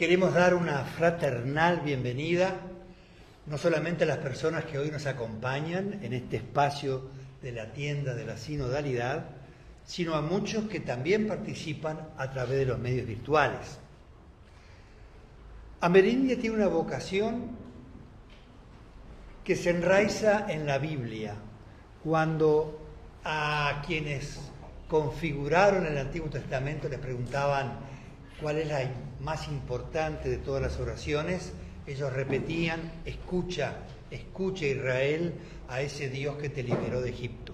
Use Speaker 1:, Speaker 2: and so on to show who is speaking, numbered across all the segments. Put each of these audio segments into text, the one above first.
Speaker 1: Queremos dar una fraternal bienvenida, no solamente a las personas que hoy nos acompañan en este espacio de la tienda de la sinodalidad, sino a muchos que también participan a través de los medios virtuales. Amerindia tiene una vocación que se enraiza en la Biblia. Cuando a quienes configuraron el Antiguo Testamento les preguntaban cuál es la más importante de todas las oraciones, ellos repetían: escucha, escucha Israel, a ese Dios que te liberó de Egipto.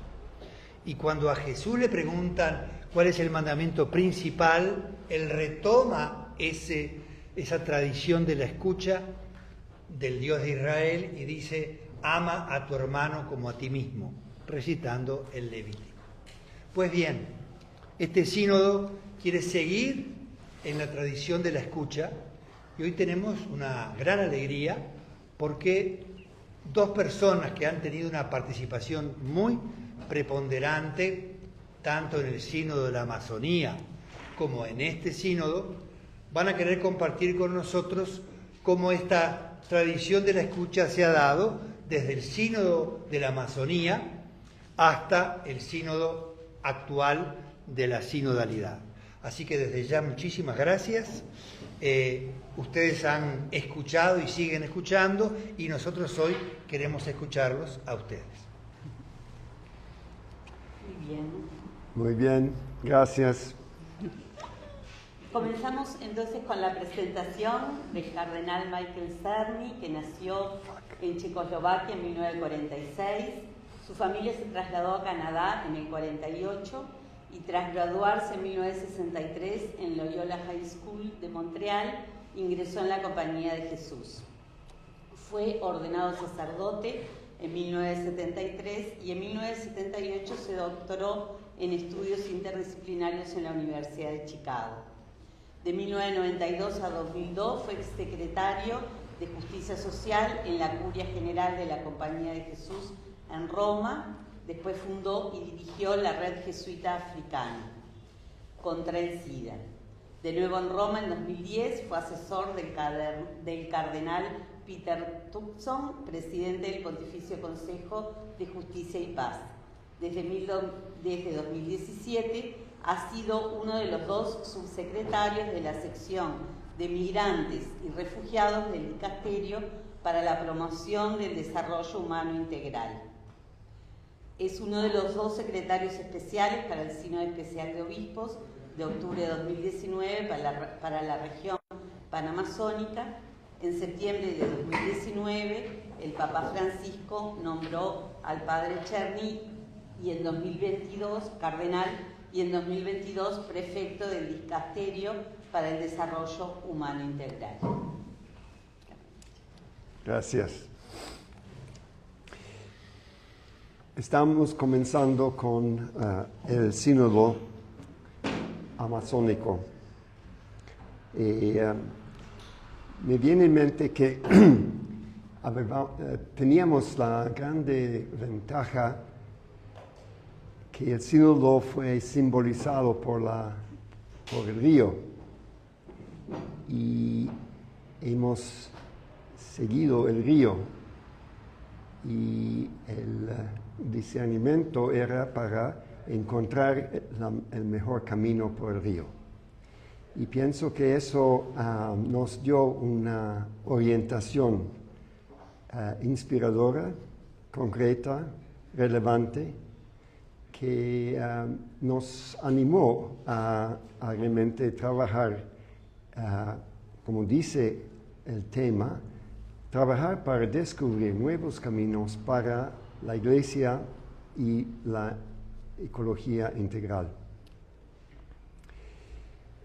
Speaker 1: Y cuando a Jesús le preguntan cuál es el mandamiento principal, él retoma esa tradición de la escucha del Dios de Israel y dice: ama a tu hermano como a ti mismo, recitando el Levítico. Pues bien, este sínodo quiere seguir en la tradición de la escucha y hoy tenemos una gran alegría porque dos personas que han tenido una participación muy preponderante tanto en el sínodo de la Amazonía como en este sínodo van a querer compartir con nosotros cómo esta tradición de la escucha se ha dado desde el sínodo de la Amazonía hasta el sínodo actual de la sinodalidad. Así que desde ya muchísimas gracias. Ustedes han escuchado y siguen escuchando y nosotros hoy queremos escucharlos a ustedes.
Speaker 2: Muy bien.
Speaker 3: Muy bien, gracias.
Speaker 2: Comenzamos entonces con la presentación del cardenal Michael Cerny, que nació en Checoslovaquia en 1946. Su familia se trasladó a Canadá en el 48 y tras graduarse en 1963 en Loyola High School de Montreal, ingresó en la Compañía de Jesús. Fue ordenado sacerdote en 1973 y en 1978 se doctoró en estudios interdisciplinarios en la Universidad de Chicago. De 1992 a 2002 fue exsecretario de Justicia Social en la Curia General de la Compañía de Jesús en Roma. Después fundó y dirigió la Red Jesuita Africana contra el SIDA. De nuevo en Roma en 2010 fue asesor del cardenal Peter Turkson, presidente del Pontificio Consejo de Justicia y Paz. Desde 2017 ha sido uno de los dos subsecretarios de la sección de Migrantes y Refugiados del Dicasterio para la promoción del desarrollo humano integral. Es uno de los dos secretarios especiales para el Sínodo Especial de Obispos de octubre de 2019 para la región panamazónica. En septiembre de 2019, el Papa Francisco nombró al padre Cerny y en 2022 cardenal y en 2022 prefecto del Dicasterio para el Desarrollo Humano Integral.
Speaker 3: Gracias. Estamos comenzando con el sínodo amazónico. Me viene en mente que teníamos la grande ventaja que el sínodo fue simbolizado por el río y hemos seguido el río y el discernimiento era para encontrar el mejor camino por el río. Y pienso que eso nos dio una orientación inspiradora, concreta, relevante, que nos animó a realmente trabajar, como dice el tema, trabajar para descubrir nuevos caminos para la Iglesia y la ecología integral.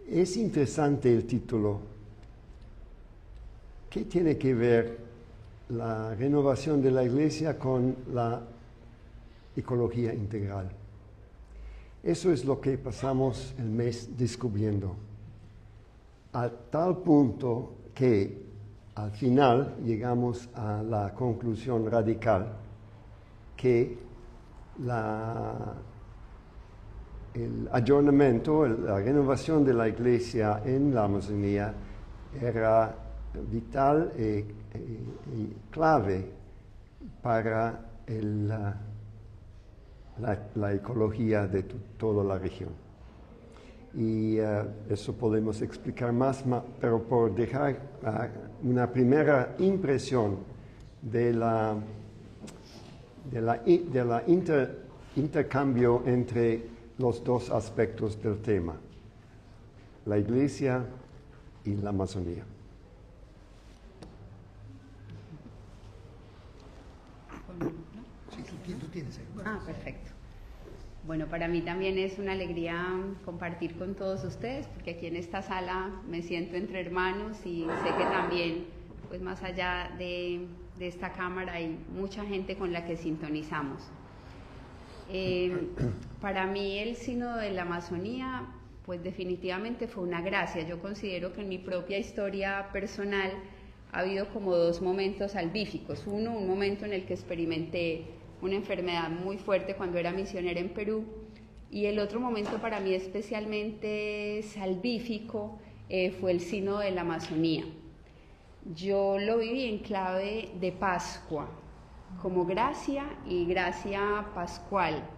Speaker 3: Es interesante el título. ¿Qué tiene que ver la renovación de la Iglesia con la ecología integral? Eso es lo que pasamos el mes descubriendo, a tal punto que al final llegamos a la conclusión radical que el ayornamiento, la renovación de la Iglesia en la Amazonía era vital y clave para la ecología de toda la región. Y eso podemos explicar más, pero por dejar una primera impresión del intercambio entre los dos aspectos del tema, la Iglesia y la Amazonía.
Speaker 1: Sí, tú tienes ahí.
Speaker 4: Ah, perfecto. Bueno, para mí también es una alegría compartir con todos ustedes, porque aquí en esta sala me siento entre hermanos y sé que también, pues más allá de esta cámara, hay mucha gente con la que sintonizamos. Para mí el Sínodo de la Amazonía, pues definitivamente fue una gracia. Yo considero que en mi propia historia personal ha habido como dos momentos salvíficos. Uno, un momento en el que experimenté una enfermedad muy fuerte cuando era misionera en Perú, y el otro momento para mí especialmente salvífico fue el Sínodo de la Amazonía. Yo lo viví en clave de Pascua, como gracia y gracia pascual.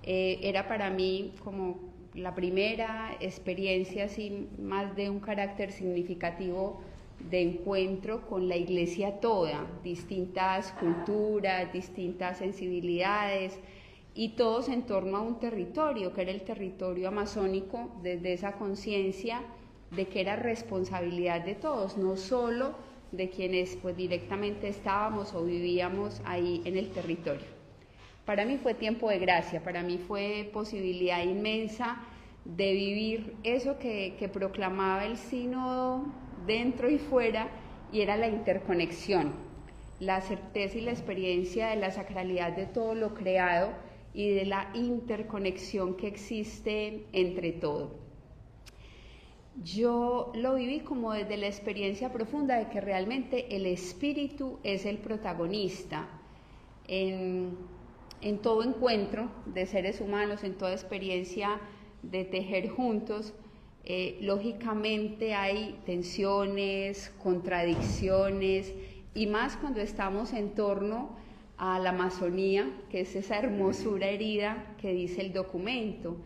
Speaker 4: Era para mí como la primera experiencia así más de un carácter significativo de encuentro con la Iglesia toda, distintas culturas, distintas sensibilidades, y todos en torno a un territorio, que era el territorio amazónico, desde esa conciencia de que era responsabilidad de todos, no solo de quienes pues directamente estábamos o vivíamos ahí en el territorio. Para mí fue tiempo de gracia, para mí fue posibilidad inmensa de vivir eso que proclamaba el sínodo dentro y fuera, y era la interconexión, la certeza y la experiencia de la sacralidad de todo lo creado y de la interconexión que existe entre todo. Yo lo viví como desde la experiencia profunda de que realmente el espíritu es el protagonista en todo encuentro de seres humanos, en toda experiencia de tejer juntos. Lógicamente hay tensiones, contradicciones, y más cuando estamos en torno a la Amazonía, que es esa hermosura herida que dice el documento.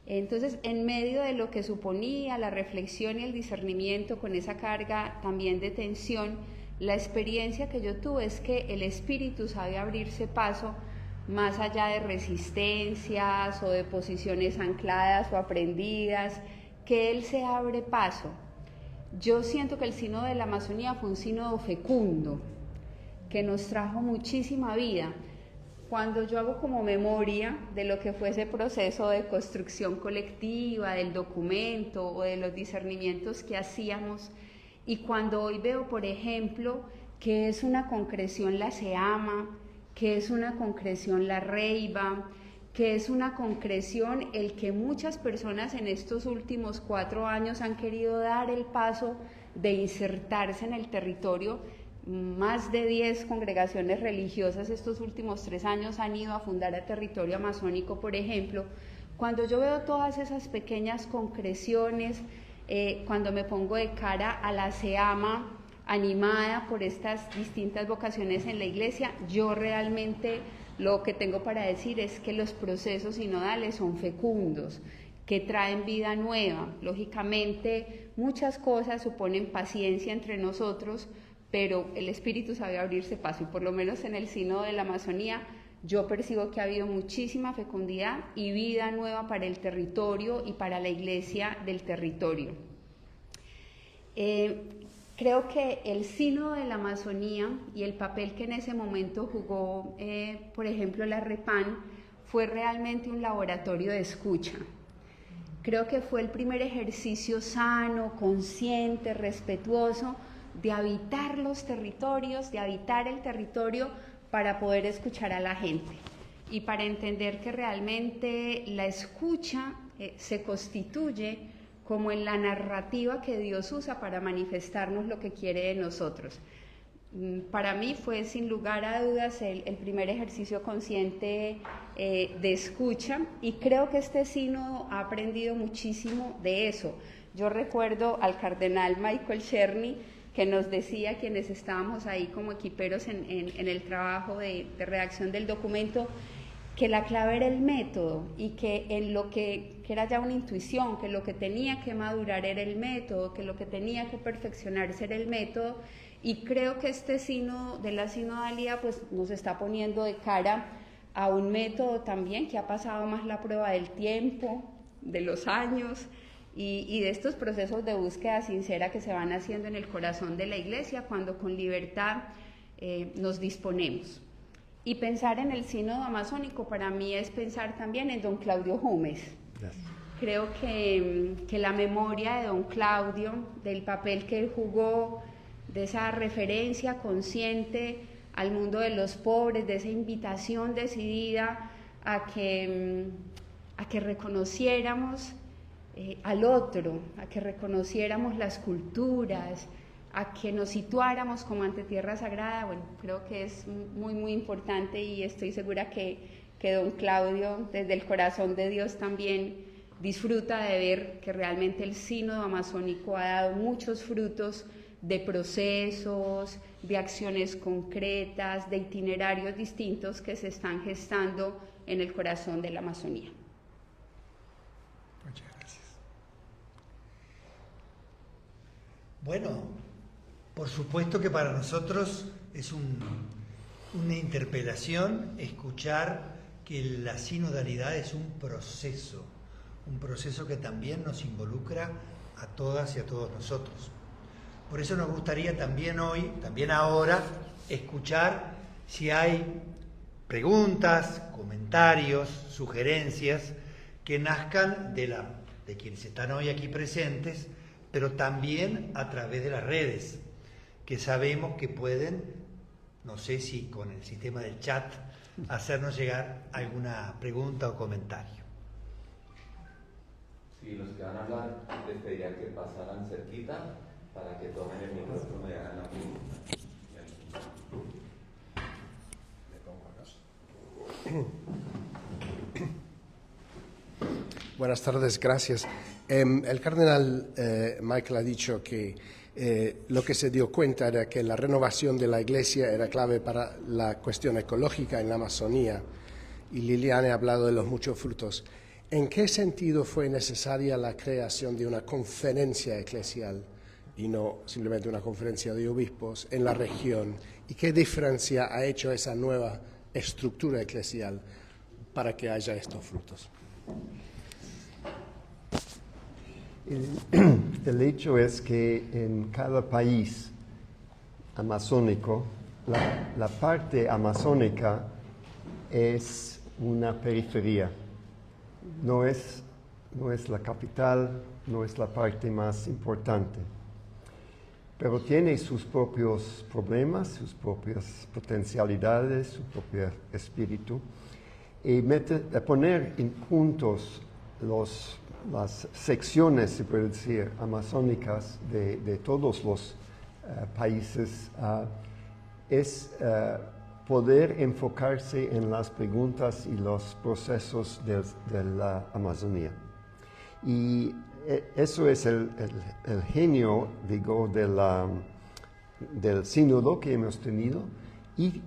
Speaker 4: Entonces, en medio de lo que suponía la reflexión y el discernimiento, con esa carga también de tensión, la experiencia que yo tuve es que el espíritu sabe abrirse paso más allá de resistencias o de posiciones ancladas o aprendidas, que él se abre paso. Yo siento que el sínodo de la Amazonía fue un sínodo fecundo, que nos trajo muchísima vida. Cuando yo hago como memoria de lo que fue ese proceso de construcción colectiva, del documento o de los discernimientos que hacíamos, y cuando hoy veo, por ejemplo, que es una concreción la SEAMA, que es una concreción la REIVA, que es una concreción el que muchas personas en estos últimos 4 años han querido dar el paso de insertarse en el territorio. Más de 10 congregaciones religiosas estos últimos 3 años han ido a fundar el territorio amazónico, por ejemplo. Cuando yo veo todas esas pequeñas concreciones, cuando me pongo de cara a la SEAMA, animada por estas distintas vocaciones en la Iglesia, yo realmente lo que tengo para decir es que los procesos sinodales son fecundos, que traen vida nueva. Lógicamente, muchas cosas suponen paciencia entre nosotros, pero el espíritu sabe abrirse paso, y por lo menos en el sínodo de la Amazonía yo percibo que ha habido muchísima fecundidad y vida nueva para el territorio y para la Iglesia del territorio. Creo que el sínodo de la Amazonía y el papel que en ese momento jugó, por ejemplo, la REPAN, fue realmente un laboratorio de escucha. Creo que fue el primer ejercicio sano, consciente, respetuoso, de habitar los territorios, de habitar el territorio para poder escuchar a la gente y para entender que realmente la escucha se constituye como en la narrativa que Dios usa para manifestarnos lo que quiere de nosotros. Para mí fue sin lugar a dudas el primer ejercicio consciente de escucha, y creo que este sínodo ha aprendido muchísimo de eso. Yo recuerdo al cardenal Michael Czerny, que nos decía, quienes estábamos ahí como equiperos en el trabajo de redacción del documento, que la clave era el método y que en lo que era ya una intuición, que lo que tenía que madurar era el método, que lo que tenía que perfeccionarse era el método. Y creo que este sínodo de la sinodalidad pues nos está poniendo de cara a un método también que ha pasado más la prueba del tiempo, de los años y de estos procesos de búsqueda sincera que se van haciendo en el corazón de la Iglesia cuando con libertad nos disponemos. Y pensar en el sínodo amazónico para mí es pensar también en don Claudio Júmez.
Speaker 3: Gracias.
Speaker 4: Creo que la memoria de don Claudio, del papel que él jugó, de esa referencia consciente al mundo de los pobres, de esa invitación decidida a que reconociéramos al otro, a que reconociéramos las culturas, a que nos situáramos como ante tierra sagrada. Bueno, creo que es muy, muy importante y estoy segura que don Claudio, desde el corazón de Dios, también disfruta de ver que realmente el sínodo amazónico ha dado muchos frutos de procesos, de acciones concretas, de itinerarios distintos que se están gestando en el corazón de la Amazonía.
Speaker 1: Muchas gracias. Bueno, por supuesto que para nosotros es una interpelación escuchar que la sinodalidad es un proceso que también nos involucra a todas y a todos nosotros. Por eso nos gustaría también hoy, también ahora, escuchar si hay preguntas, comentarios, sugerencias que nazcan de quienes están hoy aquí presentes, pero también a través de las redes, que sabemos que pueden, no sé si con el sistema del chat, hacernos llegar alguna pregunta o comentario.
Speaker 5: Sí, los que van a hablar, les pediría que pasaran cerquita para que tomen el micrófono y hagan la pregunta.
Speaker 6: Buenas tardes, gracias. El cardenal Michael ha dicho que lo que se dio cuenta era que la renovación de la Iglesia era clave para la cuestión ecológica en la Amazonía, y Liliane ha hablado de los muchos frutos. ¿En qué sentido fue necesaria la creación de una conferencia eclesial y no simplemente una conferencia de obispos en la región? ¿Y qué diferencia ha hecho esa nueva estructura eclesial para que haya estos frutos?
Speaker 3: El hecho es que en cada país amazónico, la parte amazónica es una periferia. No es la capital, no es la parte más importante, pero tiene sus propios problemas, sus propias potencialidades, su propio espíritu, y poner juntos las secciones, se puede decir, amazónicas de todos los países, es poder enfocarse en las preguntas y los procesos de la Amazonía. Y eso es el genio, digo, del sínodo que hemos tenido, y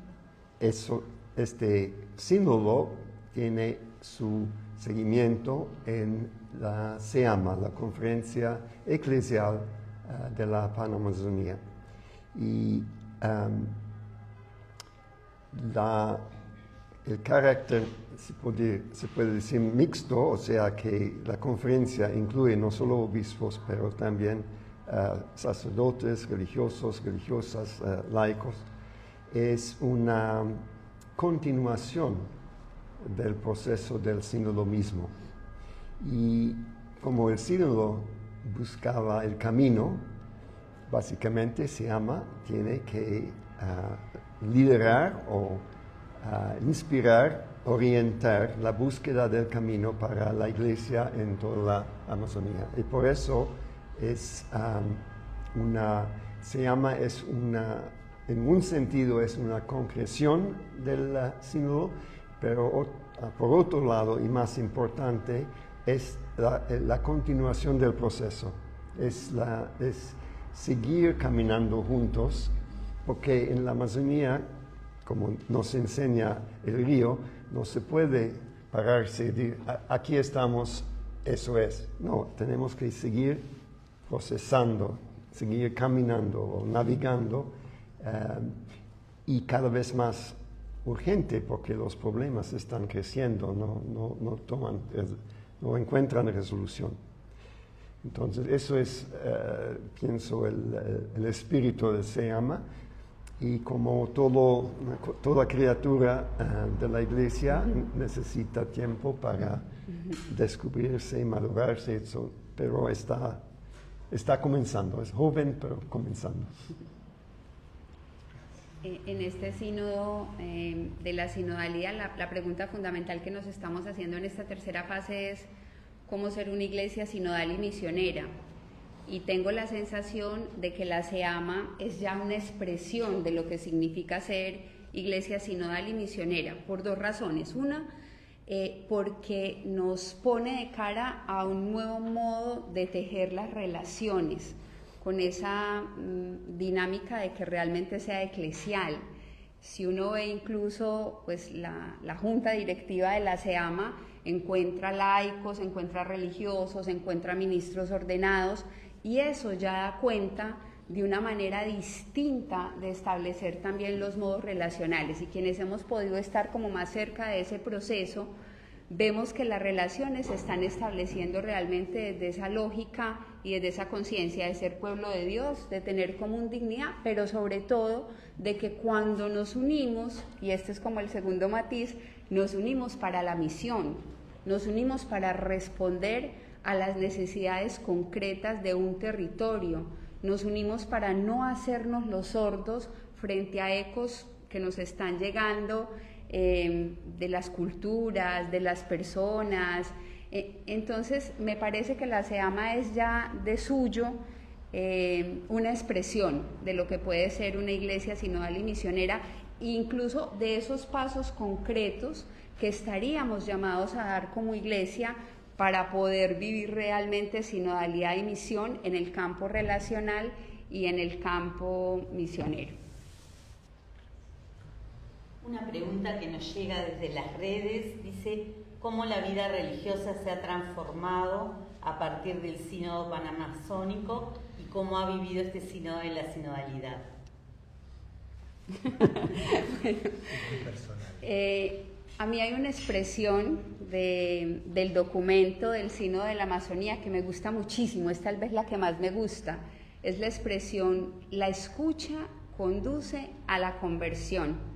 Speaker 3: este sínodo tiene su seguimiento en la SEAMA, la Conferencia Eclesial de la Panamazonía. Y el carácter se puede decir mixto, o sea que la conferencia incluye no solo obispos, pero también sacerdotes, religiosos, religiosas, laicos. Es una continuación del proceso del sínodo mismo. Y como el sínodo buscaba el camino, básicamente SEAMA tiene que liderar o inspirar, orientar la búsqueda del camino para la Iglesia en toda la Amazonía. Y por eso SEAMA en un sentido es una concreción del sínodo, pero por otro lado, y más importante, es la continuación del proceso. es seguir caminando juntos, porque en la Amazonía, como nos enseña el río, no se puede pararse y decir, aquí estamos, eso es. No, tenemos que seguir procesando, seguir caminando o navegando, y cada vez más urgente porque los problemas están creciendo, no encuentran resolución. Entonces eso es, pienso, el espíritu de Seyama, y como toda criatura de la iglesia necesita tiempo para descubrirse y madurarse, pero está comenzando, es joven pero comenzando.
Speaker 4: En este sínodo de la sinodalidad, la pregunta fundamental que nos estamos haciendo en esta tercera fase es cómo ser una iglesia sinodal y misionera. Y tengo la sensación de que la SEAMA es ya una expresión de lo que significa ser iglesia sinodal y misionera, por dos razones. Una, porque nos pone de cara a un nuevo modo de tejer las relaciones, con esa dinámica de que realmente sea eclesial. Si uno ve incluso pues, la junta directiva de la SEAMA, encuentra laicos, encuentra religiosos, encuentra ministros ordenados, y eso ya da cuenta de una manera distinta de establecer también los modos relacionales. Y quienes hemos podido estar como más cerca de ese proceso, vemos que las relaciones se están estableciendo realmente desde esa lógica y desde esa conciencia de ser pueblo de Dios, de tener común dignidad, pero sobre todo de que cuando nos unimos, y este es como el segundo matiz, nos unimos para la misión, nos unimos para responder a las necesidades concretas de un territorio, nos unimos para no hacernos los sordos frente a ecos que nos están llegando de las culturas, de las personas. Entonces me parece que la SEAMA es ya de suyo una expresión de lo que puede ser una iglesia sinodal y misionera, incluso de esos pasos concretos que estaríamos llamados a dar como iglesia para poder vivir realmente sinodalidad y misión en el campo relacional y en el campo misionero.
Speaker 2: Una pregunta que nos llega desde las redes dice: ¿cómo la vida religiosa se ha transformado a partir del sínodo panamazónico y cómo ha vivido este sínodo de la sinodalidad?
Speaker 4: A mí hay una expresión del documento del sínodo de la Amazonía que me gusta muchísimo, es tal vez la que más me gusta, es la expresión: la escucha conduce a la conversión.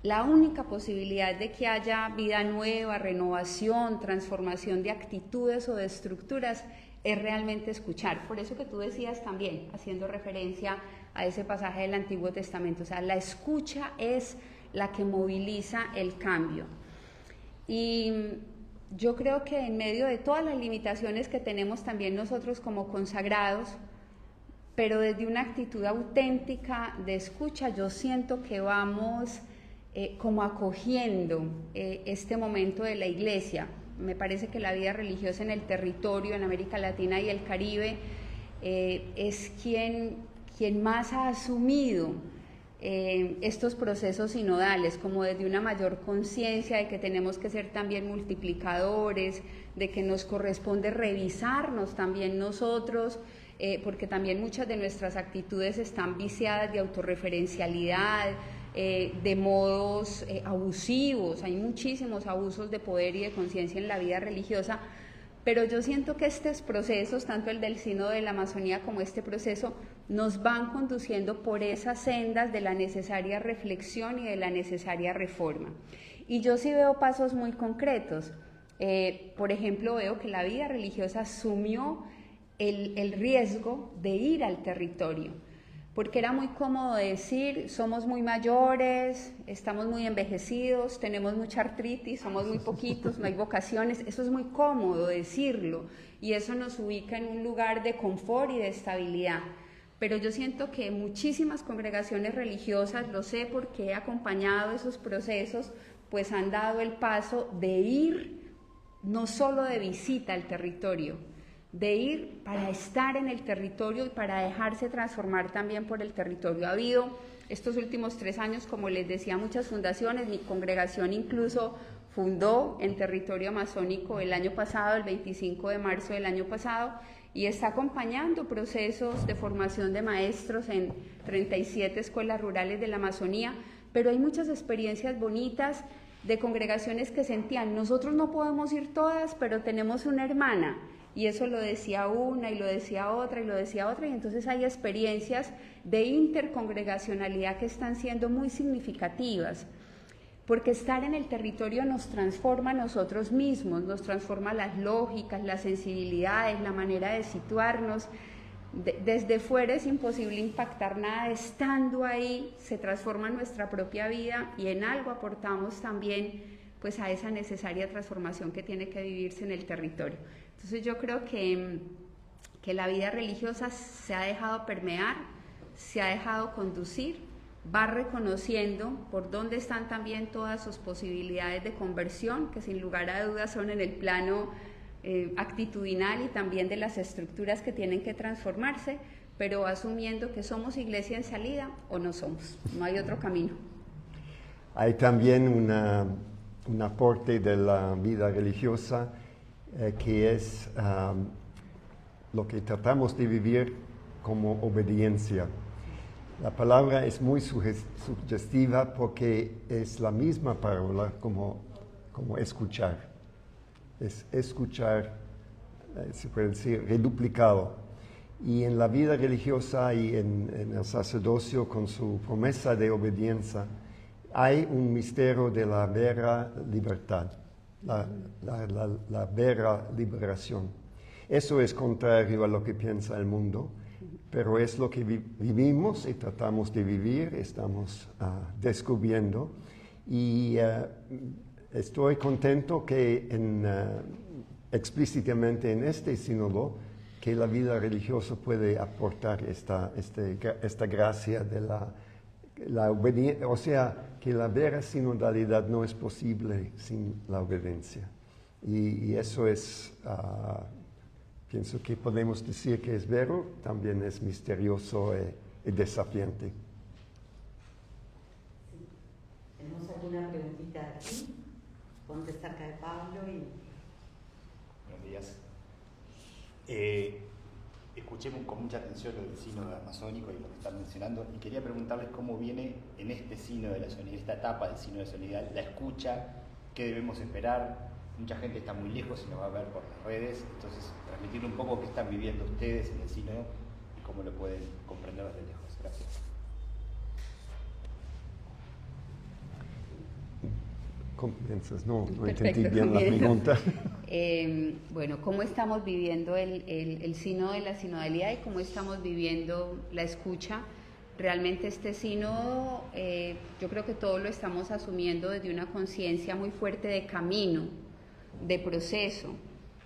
Speaker 4: La única posibilidad de que haya vida nueva, renovación, transformación de actitudes o de estructuras es realmente escuchar. Por eso que tú decías también, haciendo referencia a ese pasaje del Antiguo Testamento, o sea, la escucha es la que moviliza el cambio. Y yo creo que en medio de todas las limitaciones que tenemos también nosotros como consagrados, pero desde una actitud auténtica de escucha, yo siento que vamos como acogiendo este momento de la iglesia. Me parece que la vida religiosa en el territorio, en América Latina y el Caribe, es quien más ha asumido estos procesos sinodales, como desde una mayor conciencia de que tenemos que ser también multiplicadores, de que nos corresponde revisarnos también nosotros, porque también muchas de nuestras actitudes están viciadas de autorreferencialidad, de modos abusivos. Hay muchísimos abusos de poder y de conciencia en la vida religiosa, pero yo siento que estos procesos, tanto el del Sínodo de la Amazonía como este proceso, nos van conduciendo por esas sendas de la necesaria reflexión y de la necesaria reforma. Y yo sí veo pasos muy concretos. Por ejemplo, veo que la vida religiosa asumió el riesgo de ir al territorio, porque era muy cómodo decir: somos muy mayores, estamos muy envejecidos, tenemos mucha artritis, somos muy poquitos, no hay vocaciones. Eso es muy cómodo decirlo y eso nos ubica en un lugar de confort y de estabilidad. Pero yo siento que muchísimas congregaciones religiosas, lo sé porque he acompañado esos procesos, pues han dado el paso de ir no solo de visita al territorio, de ir para estar en el territorio y para dejarse transformar también por el territorio. Ha habido estos últimos 3 años, como les decía, muchas fundaciones. Mi congregación incluso fundó en territorio amazónico el año pasado, el 25 de marzo del año pasado, y está acompañando procesos de formación de maestros en 37 escuelas rurales de la Amazonía, pero hay muchas experiencias bonitas de congregaciones que sentían, nosotros no podemos ir todas, pero tenemos una hermana, y eso lo decía una, y lo decía otra, y lo decía otra, y entonces hay experiencias de intercongregacionalidad que están siendo muy significativas, porque estar en el territorio nos transforma a nosotros mismos, nos transforma las lógicas, las sensibilidades, la manera de situarnos. Desde fuera es imposible impactar nada, estando ahí se transforma nuestra propia vida y en algo aportamos también pues a esa necesaria transformación que tiene que vivirse en el territorio. Entonces yo creo que la vida religiosa se ha dejado permear, se ha dejado conducir, va reconociendo por dónde están también todas sus posibilidades de conversión, que sin lugar a dudas son en el plano actitudinal y también de las estructuras que tienen que transformarse, pero asumiendo que somos iglesia en salida o no somos, no hay otro camino.
Speaker 3: Hay también un aporte de la vida religiosa que es lo que tratamos de vivir como obediencia. La palabra es muy sugestiva porque es la misma palabra como escuchar. Es escuchar, se puede decir, reduplicado. Y en la vida religiosa y en el sacerdocio con su promesa de obediencia hay un misterio de la vera libertad, la vera liberación. Eso es contrario a lo que piensa el mundo, pero es lo que vivimos y tratamos de vivir, estamos descubriendo. Y estoy contento que explícitamente en este sínodo, que la vida religiosa puede aportar esta gracia de la obediencia, o sea, que la vera sinodalidad no es posible sin la obediencia. Y eso es, pienso que podemos decir que es vero, también es misterioso y desafiante.
Speaker 2: ¿Tenemos alguna preguntita aquí? Ponte cerca de Pablo y...
Speaker 7: Buenos días. Escuché con mucha atención lo del sínodo amazónico y lo que están mencionando, y quería preguntarles cómo viene en este sínodo de la solidaridad, esta etapa del sínodo de solidaridad, la escucha, qué debemos esperar. Mucha gente está muy lejos y nos va a ver por las redes, entonces transmitir un poco qué están viviendo ustedes en el sínodo y cómo lo pueden comprender desde lejos. Gracias.
Speaker 3: No entendí bien la pregunta.
Speaker 4: Bueno, ¿cómo estamos viviendo el sínodo de la sinodalidad y cómo estamos viviendo la escucha? Realmente este sínodo, yo creo que todos lo estamos asumiendo desde una conciencia muy fuerte de camino, de proceso.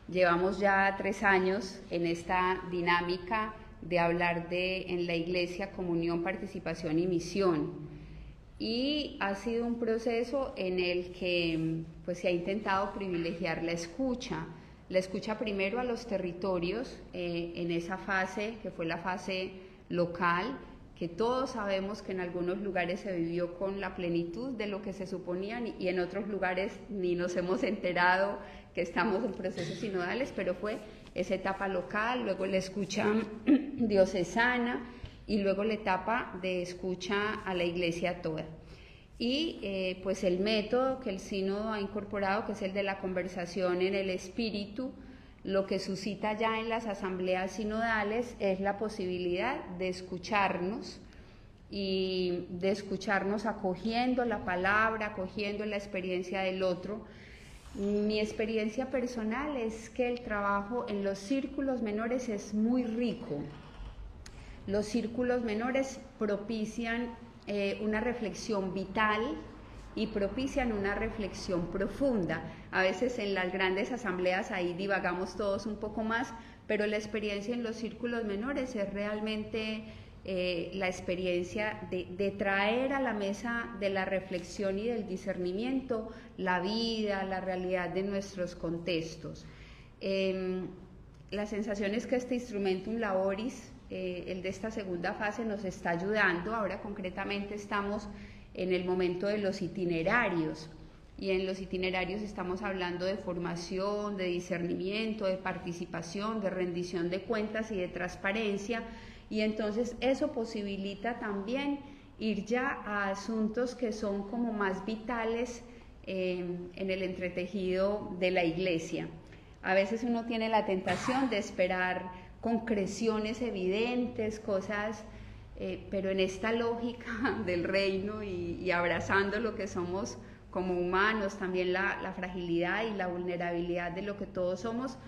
Speaker 4: Llevamos ya 3 años en esta dinámica de hablar en la iglesia comunión, participación y misión. Y ha sido un proceso en el que pues, se ha intentado privilegiar la escucha primero a los territorios, en esa fase que fue la fase local, que todos sabemos que en algunos lugares se vivió con la plenitud de lo que se suponía y en otros lugares ni nos hemos enterado que estamos en procesos sinodales, pero fue esa etapa local, luego la escucha diocesana, y luego la etapa de escucha a la iglesia toda. Y pues el método que el sínodo ha incorporado, que es el de la conversación en el espíritu, lo que suscita ya en las asambleas sinodales es la posibilidad de escucharnos y de escucharnos acogiendo la palabra, acogiendo la experiencia del otro. Mi experiencia personal es que el trabajo en los círculos menores es muy rico. Los círculos menores propician una reflexión vital y propician una reflexión profunda. A veces en las grandes asambleas ahí divagamos todos un poco más, pero la experiencia en los círculos menores es realmente la experiencia de traer a la mesa de la reflexión y del discernimiento la vida, la realidad de nuestros contextos. la sensación es que este Instrumentum Laboris, el de esta segunda fase, nos está ayudando. Ahora concretamente estamos en el momento de los itinerarios, y en los itinerarios estamos hablando de formación, de discernimiento, de participación, de rendición de cuentas y de transparencia, y entonces eso posibilita también ir ya a asuntos que son como más vitales en el entretejido de la Iglesia. A veces uno tiene la tentación de esperar concreciones evidentes, cosas, pero en esta lógica del reino y abrazando lo que somos como humanos, también la fragilidad y la vulnerabilidad de lo que todos somos,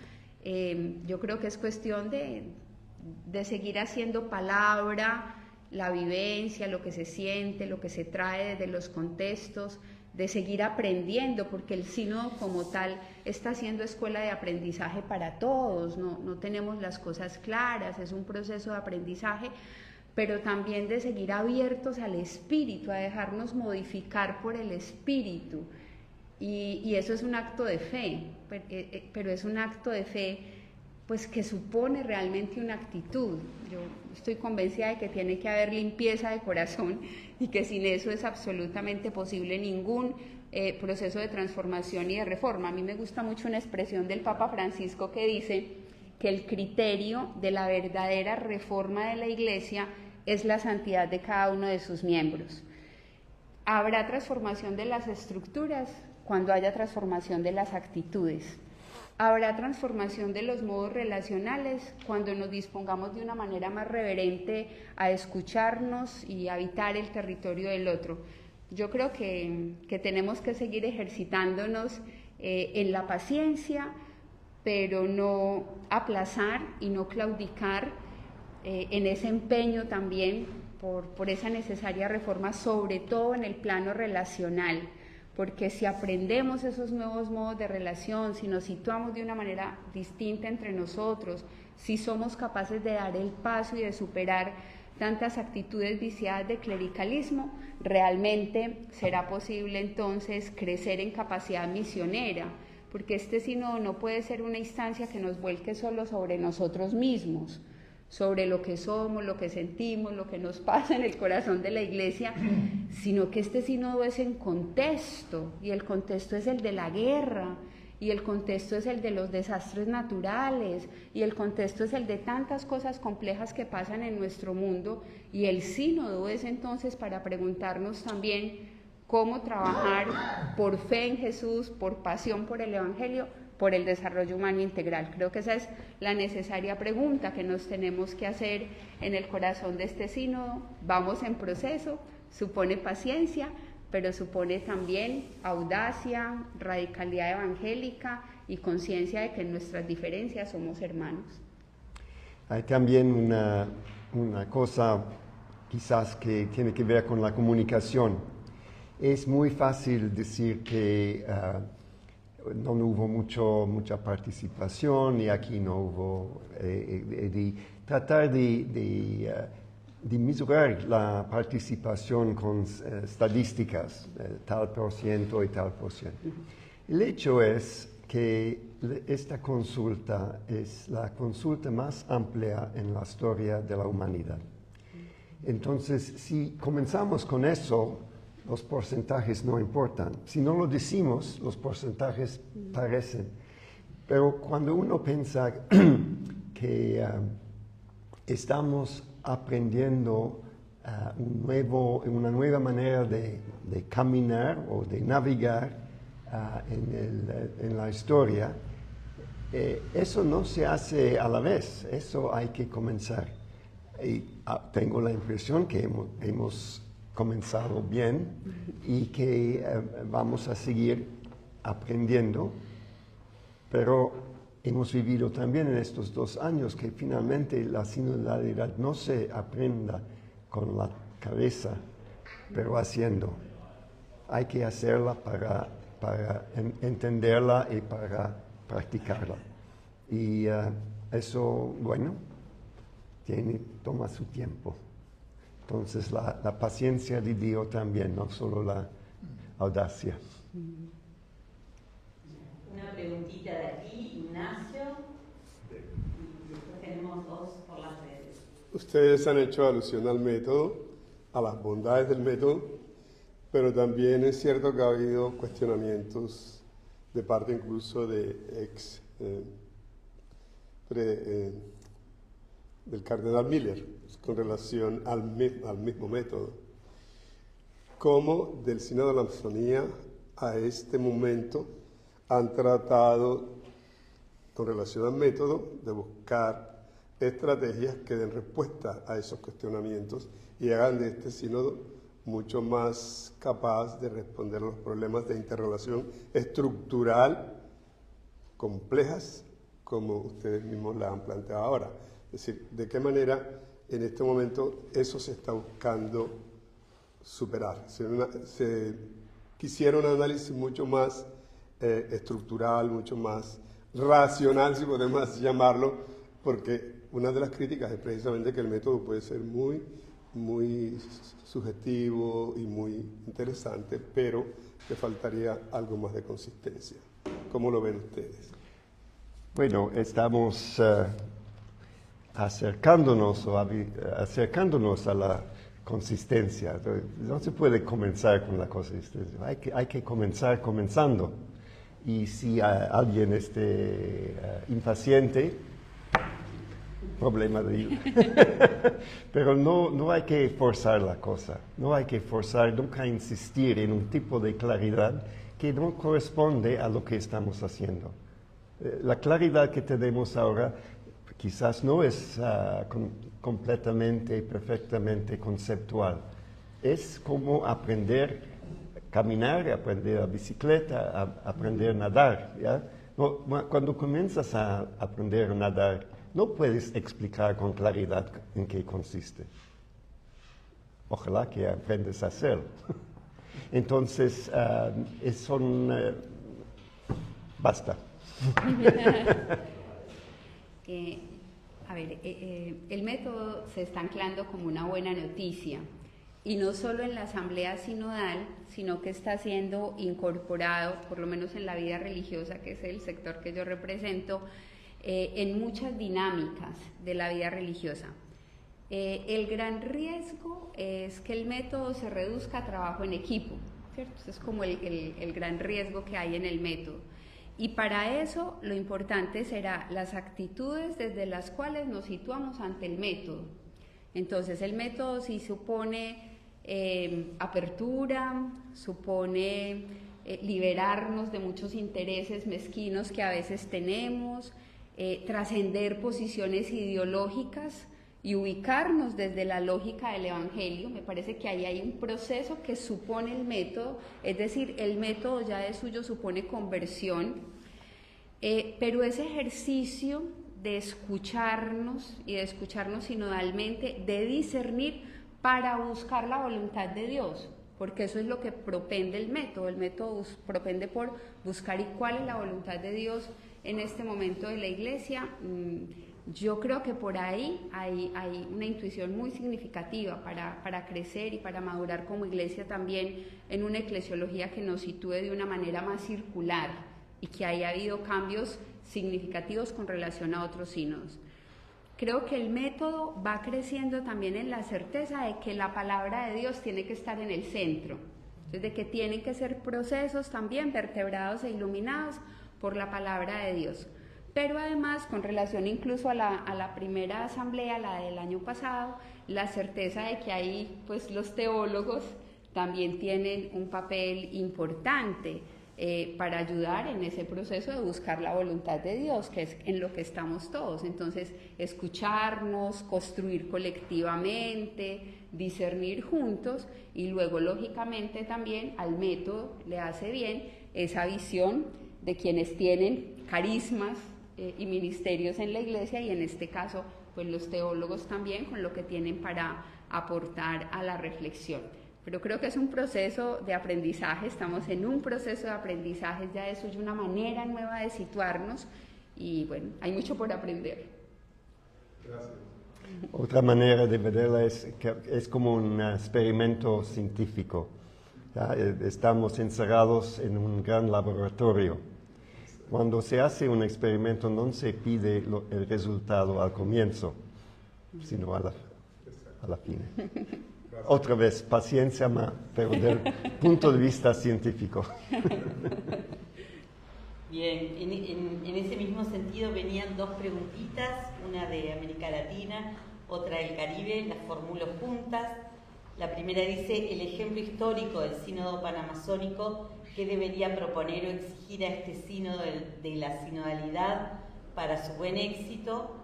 Speaker 4: yo creo que es cuestión de seguir haciendo palabra, la vivencia, lo que se siente, lo que se trae desde los contextos, de seguir aprendiendo, porque el sínodo como tal está siendo escuela de aprendizaje para todos, no tenemos las cosas claras, es un proceso de aprendizaje, pero también de seguir abiertos al Espíritu, a dejarnos modificar por el Espíritu, y eso es un acto de fe, pero es un acto de fe pues que supone realmente una actitud. Yo estoy convencida de que tiene que haber limpieza de corazón y que sin eso es absolutamente posible ningún proceso de transformación y de reforma. A mí me gusta mucho una expresión del Papa Francisco que dice que el criterio de la verdadera reforma de la Iglesia es la santidad de cada uno de sus miembros. Habrá transformación de las estructuras cuando haya transformación de las actitudes. Habrá transformación de los modos relacionales cuando nos dispongamos de una manera más reverente a escucharnos y a habitar el territorio del otro. Yo creo que tenemos que seguir ejercitándonos en la paciencia, pero no aplazar y no claudicar en ese empeño también por esa necesaria reforma, sobre todo en el plano relacional. Porque si aprendemos esos nuevos modos de relación, si nos situamos de una manera distinta entre nosotros, si somos capaces de dar el paso y de superar tantas actitudes viciadas de clericalismo, realmente será posible entonces crecer en capacidad misionera, porque este sínodo no puede ser una instancia que nos vuelque solo sobre nosotros mismos, sobre lo que somos, lo que sentimos, lo que nos pasa en el corazón de la Iglesia, sino que este sínodo es en contexto, y el contexto es el de la guerra, y el contexto es el de los desastres naturales, y el contexto es el de tantas cosas complejas que pasan en nuestro mundo, y el sínodo es entonces para preguntarnos también cómo trabajar por fe en Jesús, por pasión por el Evangelio, por el desarrollo humano integral. Creo que esa es la necesaria pregunta que nos tenemos que hacer en el corazón de este sínodo. Vamos en proceso, supone paciencia, pero supone también audacia, radicalidad evangélica y conciencia de que en nuestras diferencias somos hermanos.
Speaker 3: Hay también una cosa quizás que tiene que ver con la comunicación. Es muy fácil decir que no hubo mucha participación y aquí no hubo, tratar de mesurar la participación con estadísticas, tal por ciento y tal por ciento. El hecho es que esta consulta es la consulta más amplia en la historia de la humanidad. Entonces, si comenzamos con eso, los porcentajes no importan. Si no lo decimos, los porcentajes parecen. Pero cuando uno piensa que estamos aprendiendo una nueva manera de caminar o de navegar en la historia, eso no se hace a la vez, eso hay que comenzar. Y tengo la impresión que hemos comenzado bien y que vamos a seguir aprendiendo, pero hemos vivido también en estos 2 años que finalmente la sinodalidad no se aprenda con la cabeza, pero haciendo. Hay que hacerla para entenderla y para practicarla. Y eso, bueno, toma su tiempo. Entonces la paciencia de Dios también, no solo la audacia.
Speaker 2: Una preguntita de aquí, Ignacio. tenemos dos por las redes.
Speaker 8: Ustedes han hecho alusión al método, a las bondades del método, pero también es cierto que ha habido cuestionamientos de parte incluso de del cardenal Miller con relación al mismo método. Cómo del Sínodo de la Amazonía a este momento han tratado, con relación al método, de buscar estrategias que den respuesta a esos cuestionamientos y hagan de este sínodo mucho más capaz de responder a los problemas de interrelación estructural complejas como ustedes mismos la han planteado ahora. Es decir, de qué manera en este momento eso se está buscando superar. Se quisiera un análisis mucho más estructural, mucho más racional, si podemos llamarlo, porque una de las críticas es precisamente que el método puede ser muy subjetivo y muy interesante, pero le faltaría algo más de consistencia. ¿Cómo lo ven ustedes?
Speaker 3: Bueno, estamos acercándonos a la consistencia. No se puede comenzar con la consistencia, hay que comenzar comenzando. Y si alguien esté impaciente, problema de él. Pero no hay que forzar la cosa, no hay que forzar, nunca insistir en un tipo de claridad que no corresponde a lo que estamos haciendo. La claridad que tenemos ahora quizás no es completamente, perfectamente conceptual. Es como aprender a caminar, aprender a bicicleta, aprender a nadar. ¿Ya? No, cuando comienzas a aprender a nadar, no puedes explicar con claridad en qué consiste. Ojalá que aprendas a hacerlo. Entonces, basta.
Speaker 4: El método se está anclando como una buena noticia, y no solo en la asamblea sinodal, sino que está siendo incorporado, por lo menos en la vida religiosa, que es el sector que yo represento, en muchas dinámicas de la vida religiosa. El gran riesgo es que el método se reduzca a trabajo en equipo, ¿cierto? Ese es como el gran riesgo que hay en el método. Y para eso lo importante será las actitudes desde las cuales nos situamos ante el método. Entonces el método sí supone apertura, supone liberarnos de muchos intereses mezquinos que a veces tenemos, trascender posiciones ideológicas y ubicarnos desde la lógica del Evangelio. Me parece que ahí hay un proceso que supone el método, es decir, el método ya de suyo supone conversión, pero ese ejercicio de escucharnos y de escucharnos sinodalmente, de discernir para buscar la voluntad de Dios, porque eso es lo que propende el método propende por buscar y cuál es la voluntad de Dios en este momento de la Iglesia. Yo creo que por ahí hay una intuición muy significativa para crecer y para madurar como Iglesia también en una eclesiología que nos sitúe de una manera más circular y que haya habido cambios significativos con relación a otros sínodos. Creo que el método va creciendo también en la certeza de que la palabra de Dios tiene que estar en el centro, entonces de que tienen que ser procesos también vertebrados e iluminados por la palabra de Dios. Pero además, con relación incluso a la primera asamblea, la del año pasado, la certeza de que ahí pues los teólogos también tienen un papel importante para ayudar en ese proceso de buscar la voluntad de Dios, que es en lo que estamos todos. Entonces, escucharnos, construir colectivamente, discernir juntos, y luego, lógicamente, también al método le hace bien esa visión de quienes tienen carismas y ministerios en la Iglesia, y en este caso, pues los teólogos también, con lo que tienen para aportar a la reflexión. Pero creo que es un proceso de aprendizaje, estamos en un proceso de aprendizaje, ya eso es una manera nueva de situarnos, y bueno, hay mucho por aprender.
Speaker 8: Gracias.
Speaker 3: Otra manera de verla es que es como un experimento científico. ¿Ya? Estamos encerrados en un gran laboratorio Cuando se hace un experimento no se pide el resultado al comienzo, sino a la fin. Otra vez, paciencia, pero del punto de vista científico.
Speaker 2: Bien, en ese mismo sentido venían dos preguntitas, una de América Latina, otra del Caribe, las formulo juntas. La primera dice, el ejemplo histórico del sínodo panamazónico, ¿qué debería proponer o exigir a este sínodo de la sinodalidad para su buen éxito?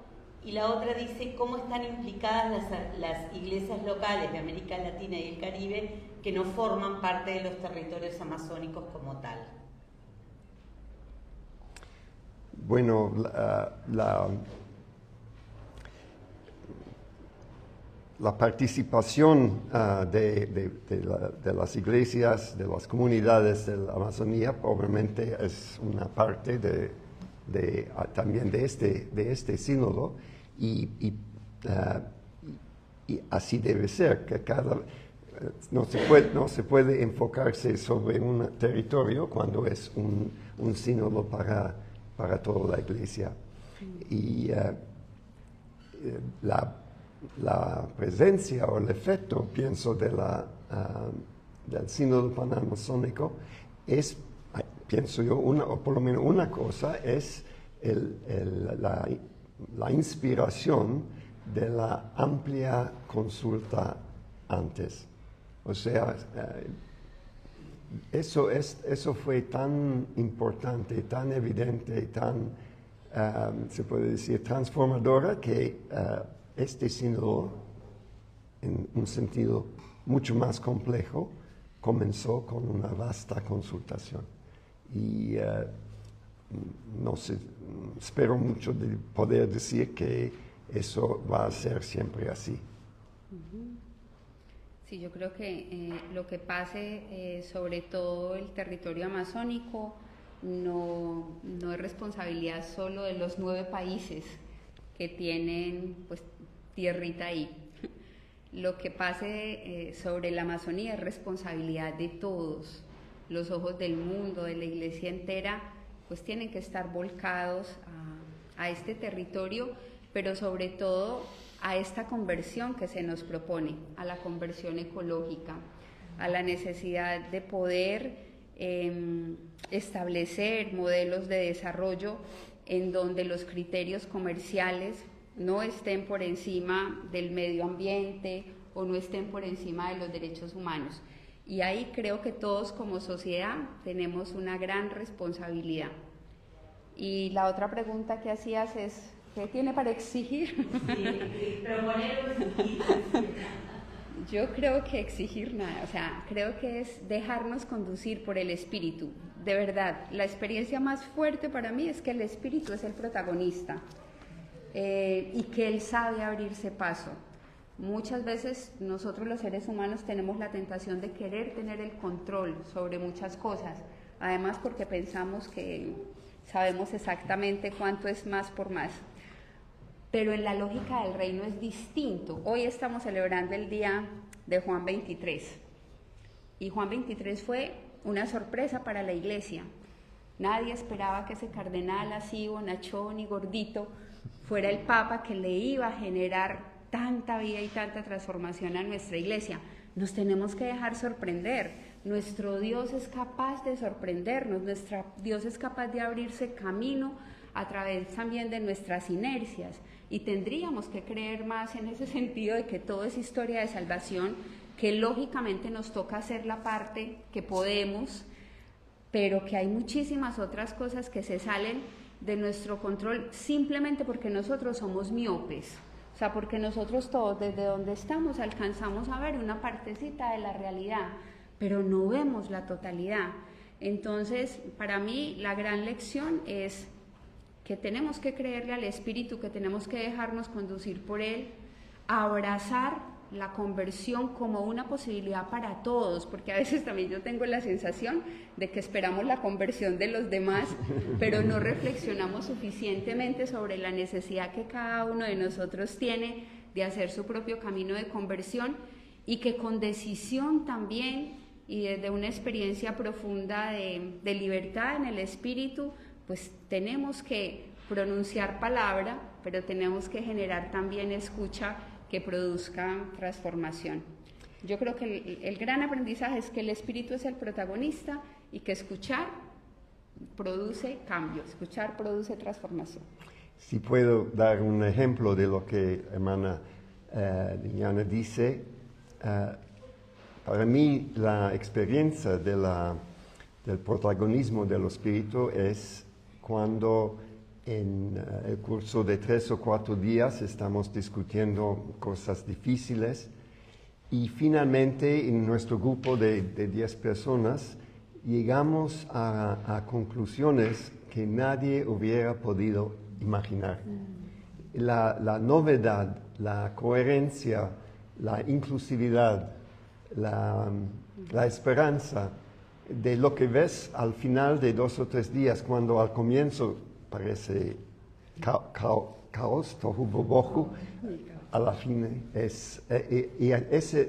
Speaker 2: Y la otra dice, ¿cómo están implicadas las iglesias locales de América Latina y el Caribe que no forman parte de los territorios amazónicos como tal?
Speaker 3: Bueno, la participación de las iglesias, de las comunidades de la Amazonía, obviamente es una parte también de este sínodo y así debe ser, que no se puede enfocarse sobre un territorio cuando es un sínodo para toda la iglesia. Y la presencia o el efecto, pienso, del sínodo panamazónico es, pienso yo, o por lo menos una cosa, es la inspiración de la amplia consulta antes. O sea, eso fue tan importante, tan evidente, tan, se puede decir, transformadora que este sínodo, en un sentido mucho más complejo, comenzó con una vasta consultación. Y no sé, espero mucho de poder decir que eso va a ser siempre así.
Speaker 4: Sí, yo creo que lo que pase sobre todo el territorio amazónico no es responsabilidad solo de los 9 países que tienen pues tierrita ahí. Lo que pase sobre la Amazonía es responsabilidad de todos. Los ojos del mundo, de la iglesia entera, pues tienen que estar volcados a este territorio, pero sobre todo a esta conversión que se nos propone, a la conversión ecológica, a la necesidad de poder establecer modelos de desarrollo en donde los criterios comerciales no estén por encima del medio ambiente o no estén por encima de los derechos humanos. Y ahí creo que todos como sociedad tenemos una gran responsabilidad. Y la otra pregunta que hacías es, ¿qué tiene para exigir?
Speaker 2: Sí, proponer o exigir.
Speaker 4: Yo creo que exigir nada, o sea, creo que es dejarnos conducir por el espíritu. De verdad, la experiencia más fuerte para mí es que el espíritu es el protagonista y que él sabe abrirse paso. Muchas veces nosotros los seres humanos tenemos la tentación de querer tener el control sobre muchas cosas, además porque pensamos que sabemos exactamente cuánto es más por más. Pero en la lógica del reino es distinto. Hoy estamos celebrando el día de Juan 23. Y Juan 23 fue una sorpresa para la iglesia. Nadie esperaba que ese cardenal así, bonachón y gordito, fuera el papa que le iba a generar tanta vida y tanta transformación a nuestra iglesia. Nos tenemos que dejar sorprender. Nuestro Dios es capaz de sorprendernos. Nuestro Dios es capaz de abrirse camino a través también de nuestras inercias. Y tendríamos que creer más en ese sentido de que todo es historia de salvación, que lógicamente nos toca hacer la parte que podemos, pero que hay muchísimas otras cosas que se salen de nuestro control simplemente porque nosotros somos miopes. O sea, porque nosotros todos desde donde estamos alcanzamos a ver una partecita de la realidad, pero no vemos la totalidad. Entonces, para mí la gran lección es que tenemos que creerle al Espíritu, que tenemos que dejarnos conducir por Él, abrazar la conversión como una posibilidad para todos, porque a veces también yo tengo la sensación de que esperamos la conversión de los demás, pero no reflexionamos suficientemente sobre la necesidad que cada uno de nosotros tiene de hacer su propio camino de conversión y que con decisión también y desde una experiencia profunda de libertad en el Espíritu pues tenemos que pronunciar palabra, pero tenemos que generar también escucha que produzca transformación. Yo creo que el gran aprendizaje es que el espíritu es el protagonista y que escuchar produce cambio, escuchar produce transformación.
Speaker 3: Si puedo dar un ejemplo de lo que hermana Liliana dice, para mí la experiencia del protagonismo del espíritu es cuando en el curso de 3 o 4 días estamos discutiendo cosas difíciles y finalmente en nuestro grupo de 10 personas llegamos a conclusiones que nadie hubiera podido imaginar. La novedad, la coherencia, la inclusividad, la esperanza de lo que ves al final de 2 o 3 días, cuando al comienzo parece caos, tohu bobohu, a la fin ese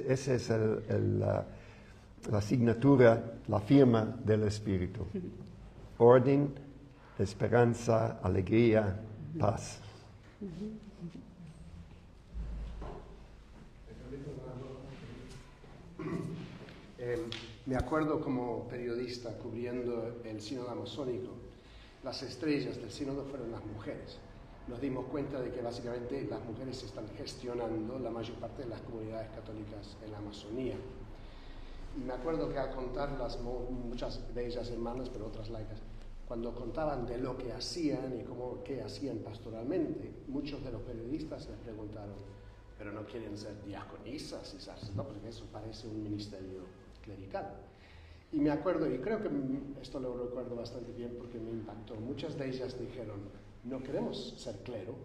Speaker 3: es la asignatura, la firma del Espíritu. Orden, esperanza, alegría, paz.
Speaker 6: Me acuerdo como periodista cubriendo el sínodo amazónico, las estrellas del sínodo fueron las mujeres. Nos dimos cuenta de que básicamente las mujeres están gestionando la mayor parte de las comunidades católicas en la Amazonía. Y me acuerdo que al contarlas, muchas de ellas hermanas, pero otras laicas, cuando contaban de lo que hacían y qué hacían pastoralmente, muchos de los periodistas les preguntaron, ¿pero no quieren ser diaconisas y sacerdotes? Porque eso parece un ministerio clerical. Y me acuerdo, y creo que esto lo recuerdo bastante bien porque me impactó, muchas de ellas dijeron, no queremos ser clero,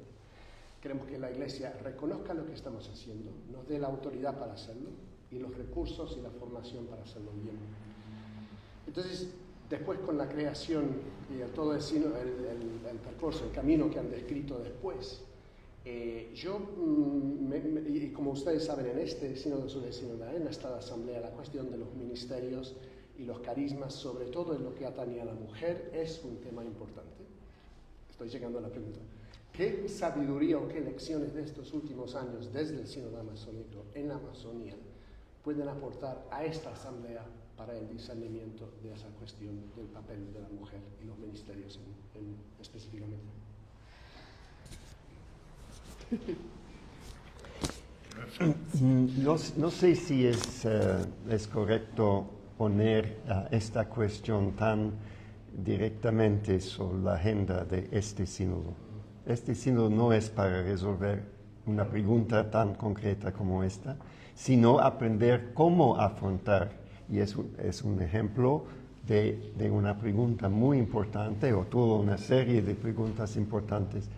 Speaker 6: queremos que la Iglesia reconozca lo que estamos haciendo, nos dé la autoridad para hacerlo y los recursos y la formación para hacerlo bien. Entonces, después con la creación y todo el percurso, el camino que han descrito después, y como ustedes saben, en este sínodo sobre sínodo, en esta asamblea, la cuestión de los ministerios y los carismas, sobre todo en lo que atañe a la mujer, es un tema importante. Estoy llegando a la pregunta. ¿Qué sabiduría o qué lecciones de estos últimos años desde el sínodo amazónico en la Amazonía pueden aportar a esta asamblea para el discernimiento de esa cuestión del papel de la mujer y los ministerios específicamente?
Speaker 3: No sé si es correcto poner esta cuestión tan directamente sobre la agenda de este sínodo. Este sínodo no es para resolver una pregunta tan concreta como esta, sino aprender cómo afrontar, y es un ejemplo de una pregunta muy importante, o toda una serie de preguntas importantes,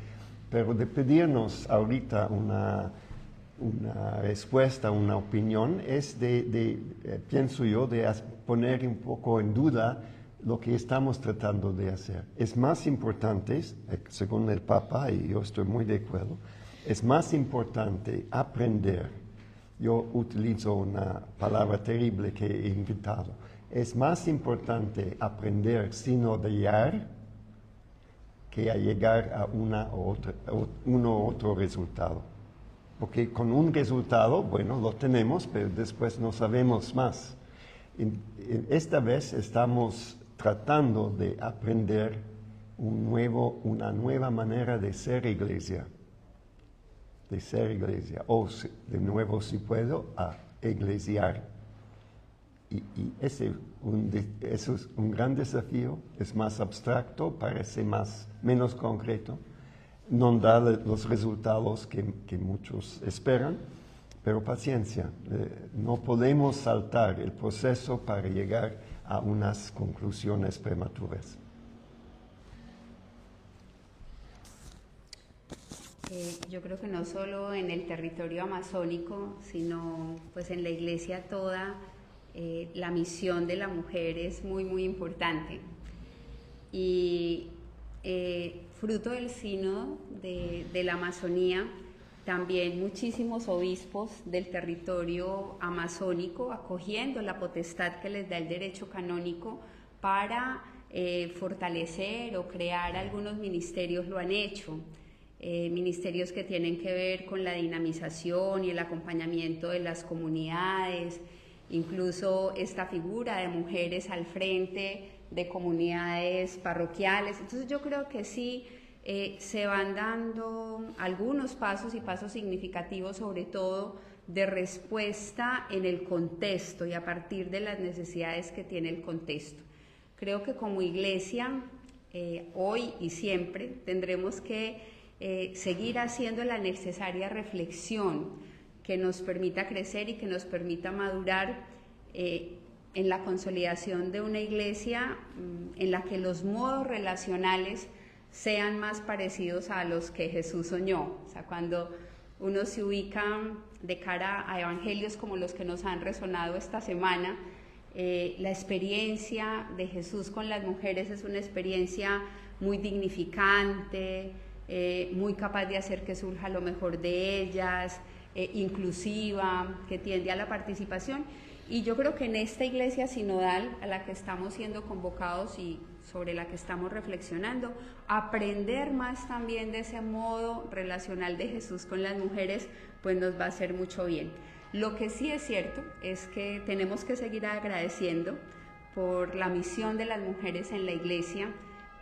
Speaker 3: pero de pedirnos ahorita una respuesta, una opinión, es pienso yo, de poner un poco en duda lo que estamos tratando de hacer. Es más importante, según el Papa, y yo estoy muy de acuerdo, es más importante aprender. Yo utilizo una palabra terrible que he inventado. Es más importante aprender sinodallar que a llegar a uno u otro resultado. Porque con un resultado, bueno, lo tenemos, pero después no sabemos más. Esta vez estamos tratando de aprender una nueva manera de ser iglesia. O de nuevo, si puedo, a iglesiar. Y eso es un gran desafío, es más abstracto, parece menos concreto, no da los resultados que muchos esperan, pero paciencia, no podemos saltar el proceso para llegar a unas conclusiones prematuras.
Speaker 4: Yo creo que no solo en el territorio amazónico, sino pues en la iglesia toda, la misión de la mujer es muy, muy importante. Y fruto del sínodo de la Amazonía, también muchísimos obispos del territorio amazónico acogiendo la potestad que les da el derecho canónico para fortalecer o crear algunos ministerios lo han hecho. Ministerios que tienen que ver con la dinamización y el acompañamiento de las comunidades, incluso esta figura de mujeres al frente de comunidades parroquiales. Entonces yo creo que sí se van dando algunos pasos y pasos significativos, sobre todo de respuesta en el contexto y a partir de las necesidades que tiene el contexto. Creo que como iglesia, hoy y siempre, tendremos que seguir haciendo la necesaria reflexión que nos permita crecer y que nos permita madurar en la consolidación de una iglesia en la que los modos relacionales sean más parecidos a los que Jesús soñó. O sea, cuando uno se ubica de cara a evangelios como los que nos han resonado esta semana, la experiencia de Jesús con las mujeres es una experiencia muy dignificante, muy capaz de hacer que surja lo mejor de ellas, inclusiva, que tiende a la participación. Y yo creo que en esta iglesia sinodal a la que estamos siendo convocados y sobre la que estamos reflexionando, aprender más también de ese modo relacional de Jesús con las mujeres, pues nos va a hacer mucho bien. Lo que sí es cierto es que tenemos que seguir agradeciendo por la misión de las mujeres en la iglesia,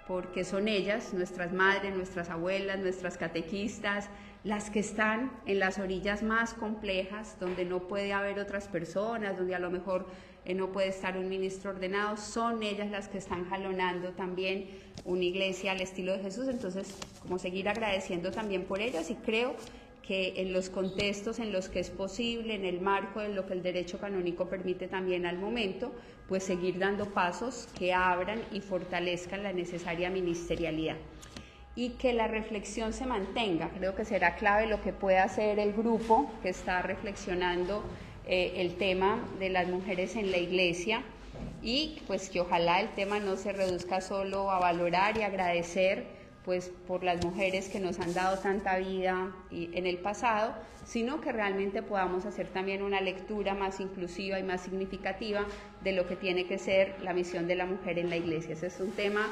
Speaker 4: porque son ellas, nuestras madres, nuestras abuelas, nuestras catequistas, las que están en las orillas más complejas, donde no puede haber otras personas, donde a lo mejor no puede estar un ministro ordenado, son ellas las que están jalonando también una iglesia al estilo de Jesús. Entonces, como seguir agradeciendo también por ellas, y creo que en los contextos en los que es posible, en el marco de lo que el derecho canónico permite también al momento, pues seguir dando pasos que abran y fortalezcan la necesaria ministerialidad. Y que la reflexión se mantenga. Creo que será clave lo que pueda hacer el grupo que está reflexionando el tema de las mujeres en la iglesia, y pues que ojalá el tema no se reduzca solo a valorar y agradecer pues por las mujeres que nos han dado tanta vida en el pasado, sino que realmente podamos hacer también una lectura más inclusiva y más significativa de lo que tiene que ser la misión de la mujer en la iglesia. Ese es un tema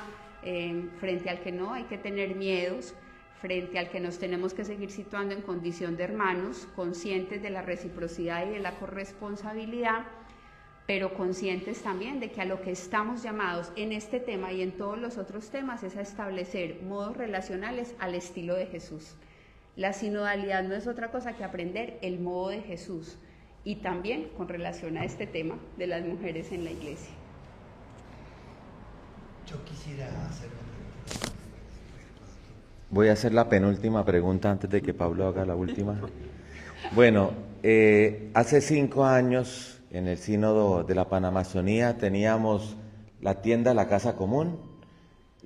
Speaker 4: frente al que no hay que tener miedos, frente al que nos tenemos que seguir situando en condición de hermanos, conscientes de la reciprocidad y de la corresponsabilidad, pero conscientes también de que a lo que estamos llamados en este tema y en todos los otros temas es a establecer modos relacionales al estilo de Jesús. La sinodalidad no es otra cosa que aprender el modo de Jesús, y también con relación a este tema de las mujeres en la iglesia.
Speaker 1: Yo quisiera hacer una pregunta.
Speaker 5: Voy a hacer la penúltima pregunta antes de que Pablo haga la última. Bueno, hace 5 años en el Sínodo de la Panamazonía teníamos la tienda de la Casa Común,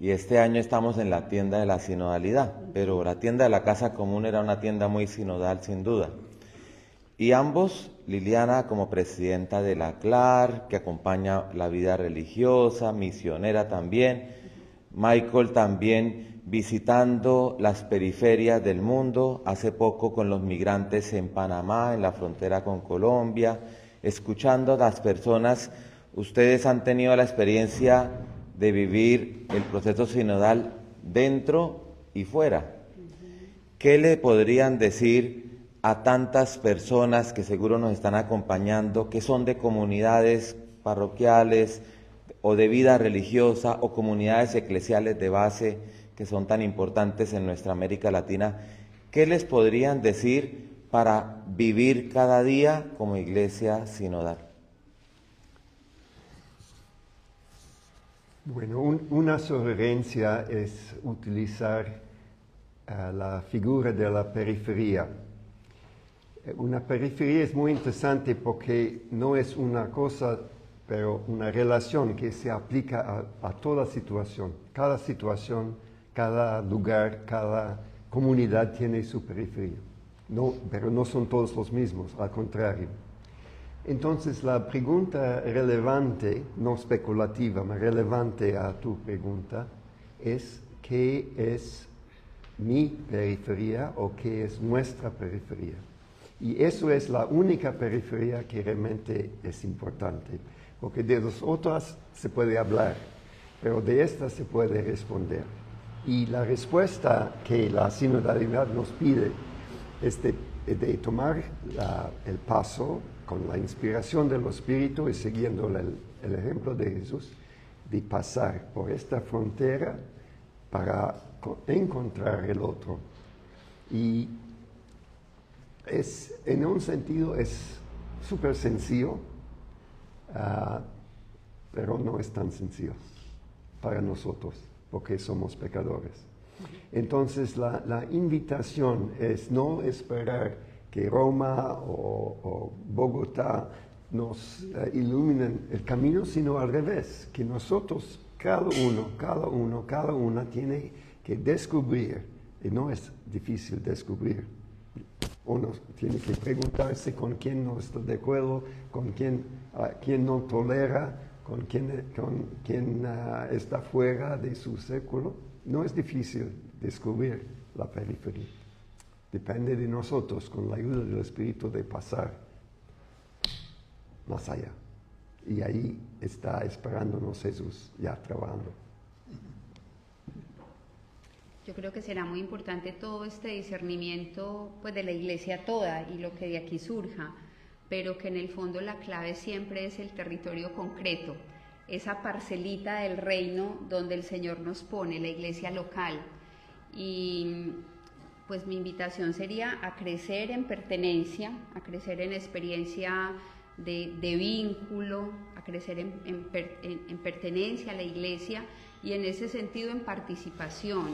Speaker 5: y este año estamos en la tienda de la sinodalidad, pero la tienda de la Casa Común era una tienda muy sinodal sin duda. Y ambos, Liliana como presidenta de la CLAR, que acompaña la vida religiosa, misionera también, Michael también visitando las periferias del mundo, hace poco con los migrantes en Panamá, en la frontera con Colombia, escuchando a las personas. Ustedes han tenido la experiencia de vivir el proceso sinodal dentro y fuera. ¿Qué le podrían decir a tantas personas que seguro nos están acompañando, que son de comunidades parroquiales o de vida religiosa o comunidades eclesiales de base que son tan importantes en nuestra América Latina? ¿Qué les podrían decir para vivir cada día como iglesia sinodal?
Speaker 3: Bueno, una sugerencia es utilizar la figura de la periferia. Una periferia es muy interesante porque no es una cosa, pero una relación que se aplica a toda situación. Cada lugar, cada comunidad tiene su periferia. No, pero no son todos los mismos, al contrario. Entonces la pregunta relevante, no especulativa, pero relevante a tu pregunta, es ¿qué es mi periferia o qué es nuestra periferia? Y eso es la única periferia que realmente es importante, porque de las otras se puede hablar, pero de esta se puede responder. Y la respuesta que la sinodalidad nos pide es de tomar el paso con la inspiración del Espíritu y siguiendo el ejemplo de Jesús, de pasar por esta frontera para encontrar el otro. Y en un sentido es súper sencillo, pero no es tan sencillo para nosotros, porque somos pecadores. Entonces la invitación es no esperar que Roma o Bogotá nos iluminen el camino, sino al revés, que nosotros, cada una tiene que descubrir, y no es difícil descubrir. Uno tiene que preguntarse con quién no está de acuerdo, con quién no tolera, con quién está fuera de su círculo. No es difícil descubrir la periferia. Depende de nosotros, con la ayuda del Espíritu, de pasar más allá. Y ahí está esperándonos Jesús ya trabajando.
Speaker 4: Yo creo que será muy importante todo este discernimiento, pues, de la Iglesia toda y lo que de aquí surja, pero que en el fondo la clave siempre es el territorio concreto, esa parcelita del reino donde el Señor nos pone, la Iglesia local. Y pues mi invitación sería a crecer en pertenencia, a crecer en experiencia de vínculo, a crecer en pertenencia a la Iglesia y en ese sentido en participación.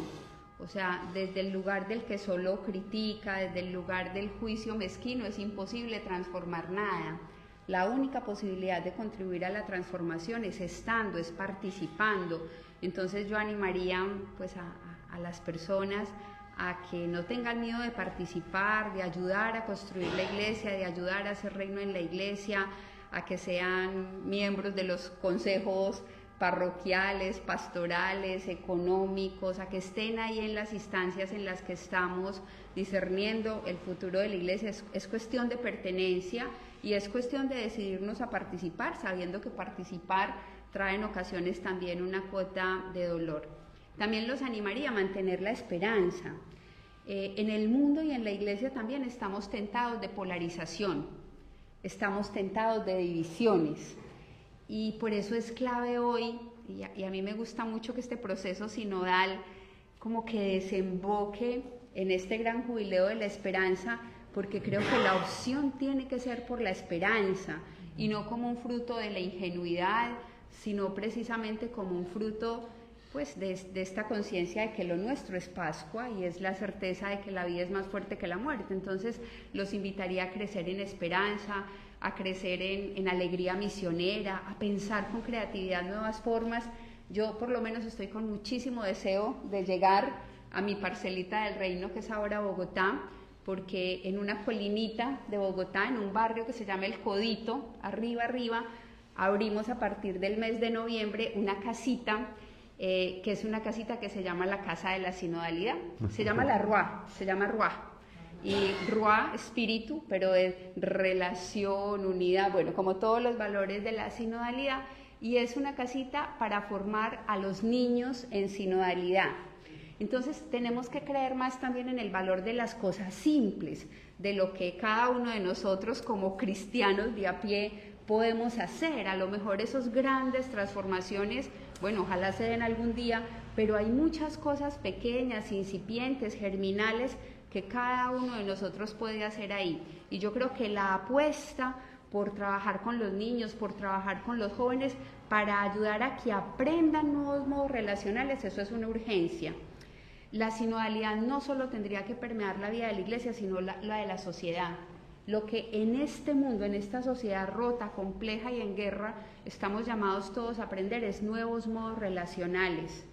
Speaker 4: O sea, desde el lugar del que solo critica, desde el lugar del juicio mezquino, es imposible transformar nada. La única posibilidad de contribuir a la transformación es estando, es participando. Entonces yo animaría pues a las personas a que no tengan miedo de participar, de ayudar a construir la iglesia, de ayudar a hacer reino en la iglesia, a que sean miembros de los consejos parroquiales, pastorales, económicos, a que estén ahí en las instancias en las que estamos discerniendo el futuro de la iglesia. Es cuestión de pertenencia y es cuestión de decidirnos a participar, sabiendo que participar trae en ocasiones también una cuota de dolor. También los animaría a mantener la esperanza. En el mundo y en la iglesia también estamos tentados de polarización, estamos tentados de divisiones. Y por eso es clave hoy, y a mí me gusta mucho que este proceso sinodal como que desemboque en este gran jubileo de la esperanza, porque creo que la opción tiene que ser por la esperanza, y no como un fruto de la ingenuidad, sino precisamente como un fruto pues de esta conciencia de que lo nuestro es Pascua y es la certeza de que la vida es más fuerte que la muerte. Entonces los invitaría a crecer en esperanza, a crecer en alegría misionera, a pensar con creatividad nuevas formas. Yo por lo menos estoy con muchísimo deseo de llegar a mi parcelita del reino, que es ahora Bogotá, porque en una colinita de Bogotá, en un barrio que se llama El Codito, arriba, abrimos a partir del mes de noviembre una casita, que es una casita que se llama la Casa de la Sinodalidad. Se llama la Ruá, se llama Ruá. Y Ruá, espíritu, pero es relación, unidad, bueno, como todos los valores de la sinodalidad, y es una casita para formar a los niños en sinodalidad. Entonces tenemos que creer más también en el valor de las cosas simples, de lo que cada uno de nosotros como cristianos de a pie podemos hacer. A lo mejor esas grandes transformaciones, bueno, ojalá se den algún día, pero hay muchas cosas pequeñas, incipientes, germinales, que cada uno de nosotros puede hacer ahí. Y yo creo que la apuesta por trabajar con los niños, por trabajar con los jóvenes, para ayudar a que aprendan nuevos modos relacionales, eso es una urgencia. La sinodalidad no solo tendría que permear la vida de la iglesia, sino la de la sociedad. Lo que en este mundo, en esta sociedad rota, compleja y en guerra, estamos llamados todos a aprender es nuevos modos relacionales.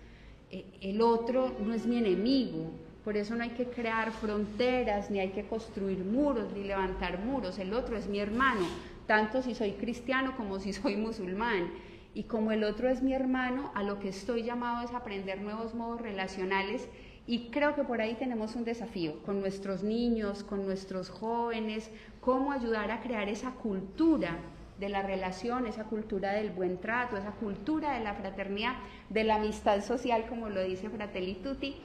Speaker 4: El otro no es mi enemigo, por eso no hay que crear fronteras, ni hay que construir muros, ni levantar muros. El otro es mi hermano, tanto si soy cristiano como si soy musulmán. Y como el otro es mi hermano, a lo que estoy llamado es aprender nuevos modos relacionales, y creo que por ahí tenemos un desafío con nuestros niños, con nuestros jóvenes, cómo ayudar a crear esa cultura de la relación, esa cultura del buen trato, esa cultura de la fraternidad, de la amistad social, como lo dice Fratelli Tutti.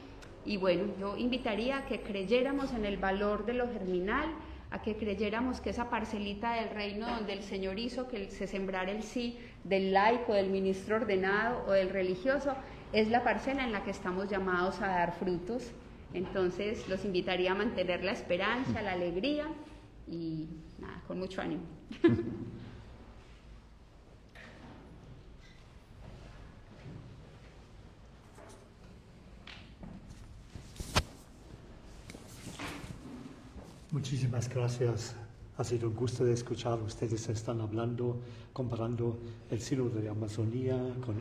Speaker 4: Y bueno, yo invitaría a que creyéramos en el valor de lo germinal, a que creyéramos que esa parcelita del reino donde el Señor hizo que se sembrara el sí del laico, del ministro ordenado o del religioso, es la parcela en la que estamos llamados a dar frutos. Entonces los invitaría a mantener la esperanza, la alegría y nada, con mucho ánimo.
Speaker 9: Muchísimas gracias. Ha sido un gusto de escuchar. Ustedes están hablando, comparando el sínodo de Amazonía con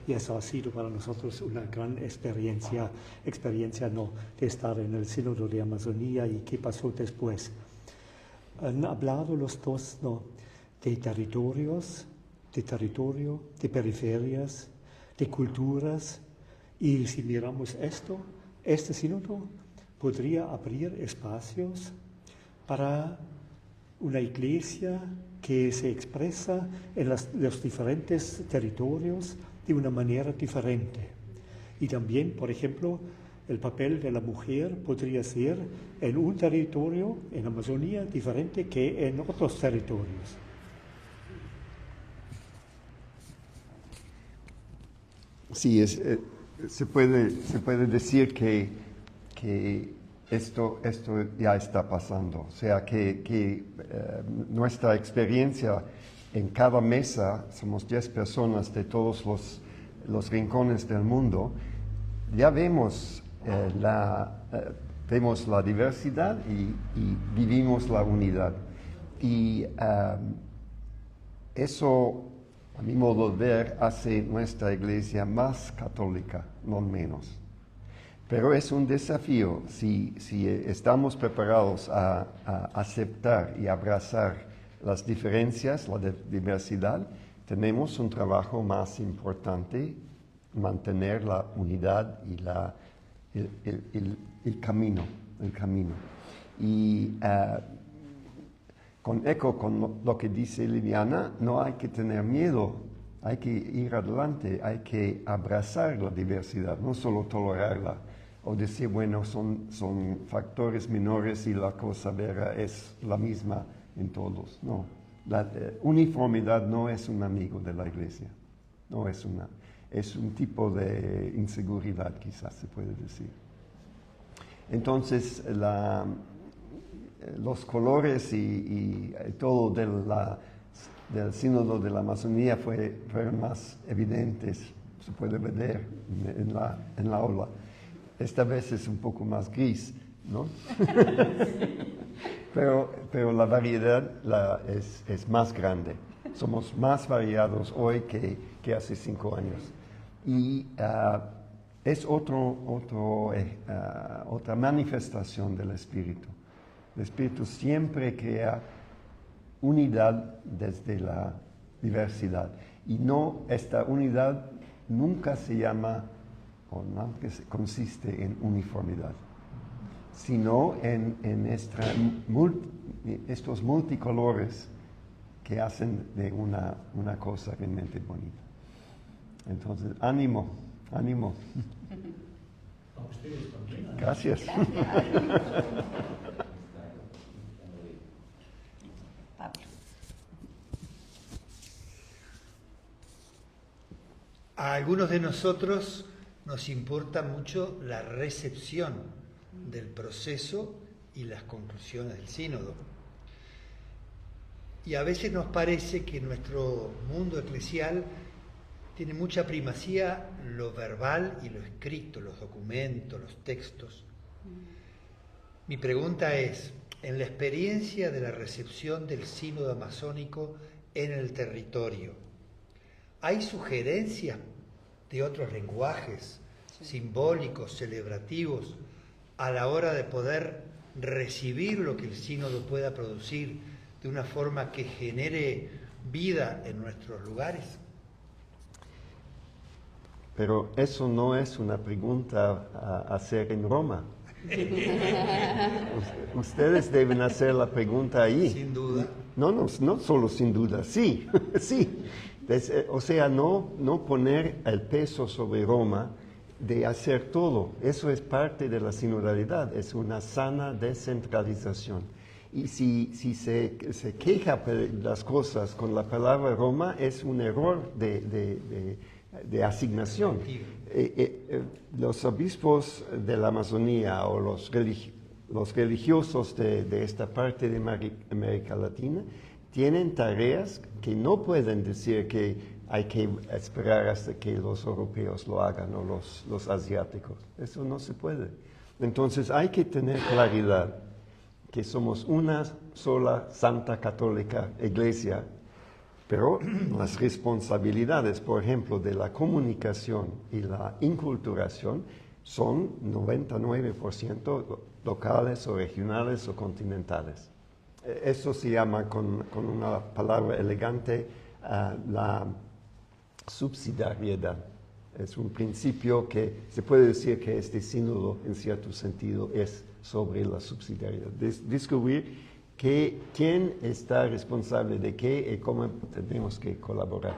Speaker 9: y eso ha sido para nosotros una gran experiencia no, de estar en el sínodo de Amazonía y qué pasó después. Han hablado los dos, ¿no?, de territorio, de periferias, de culturas, y si miramos este sínodo podría abrir espacios para una iglesia que se expresa en los diferentes territorios de una manera diferente. Y también, por ejemplo, el papel de la mujer podría ser en un territorio, en Amazonía, diferente que en otros territorios.
Speaker 3: Sí, se puede decir que esto ya está pasando. O sea, que nuestra experiencia en cada mesa, somos 10 personas de todos los rincones del mundo, ya vemos la diversidad y vivimos la unidad. Y eso, a mi modo de ver, hace nuestra iglesia más católica, no menos. Pero es un desafío si estamos preparados a aceptar y abrazar las diferencias, la diversidad. Tenemos un trabajo más importante, mantener la unidad y el camino. Y con lo que dice Liliana, no hay que tener miedo, hay que ir adelante, hay que abrazar la diversidad, no solo tolerarla. O decir, bueno, son factores menores y la cosa vera es la misma en todos. No, la uniformidad no es un amigo de la iglesia. No es un tipo de inseguridad, quizás se puede decir. Entonces, los colores y todo del sínodo de la Amazonía fueron más evidentes, se puede ver en la aula. Esta vez es un poco más gris, ¿no? pero la variedad es más grande. Somos más variados hoy que hace 5 años. Y es otra manifestación del Espíritu. El Espíritu siempre crea unidad desde la diversidad. Y esta unidad nunca se llama o no consiste en uniformidad, sino en estos multicolores que hacen de una cosa realmente bonita. Entonces, ánimo. Gracias.
Speaker 1: A algunos de nosotros nos importa mucho la recepción del proceso y las conclusiones del sínodo. Y a veces nos parece que en nuestro mundo eclesial tiene mucha primacía lo verbal y lo escrito, los documentos, los textos. Mi pregunta es, en la experiencia de la recepción del sínodo amazónico en el territorio, ¿hay sugerencias de otros lenguajes simbólicos, celebrativos, a la hora de poder recibir lo que el sínodo pueda producir de una forma que genere vida en nuestros lugares?
Speaker 3: Pero eso no es una pregunta a hacer en Roma. Ustedes deben hacer la pregunta ahí.
Speaker 1: Sin duda.
Speaker 3: No solo sin duda, sí, sí. O sea, no poner el peso sobre Roma de hacer todo. Eso es parte de la sinodalidad, es una sana descentralización. Y si se queja de las cosas con la palabra Roma, es un error de asignación. Los obispos de la Amazonía o los religiosos de esta parte de América Latina tienen tareas que no pueden decir que hay que esperar hasta que los europeos lo hagan o los asiáticos. Eso no se puede. Entonces hay que tener claridad que somos una sola santa católica iglesia, pero las responsabilidades, por ejemplo, de la comunicación y la inculturación son 99% locales o regionales o continentales. Eso se llama con una palabra elegante la subsidiariedad. Es un principio que se puede decir que este sínodo, en cierto sentido, es sobre la subsidiariedad. Descubrir quién está responsable de qué y cómo tenemos que colaborar.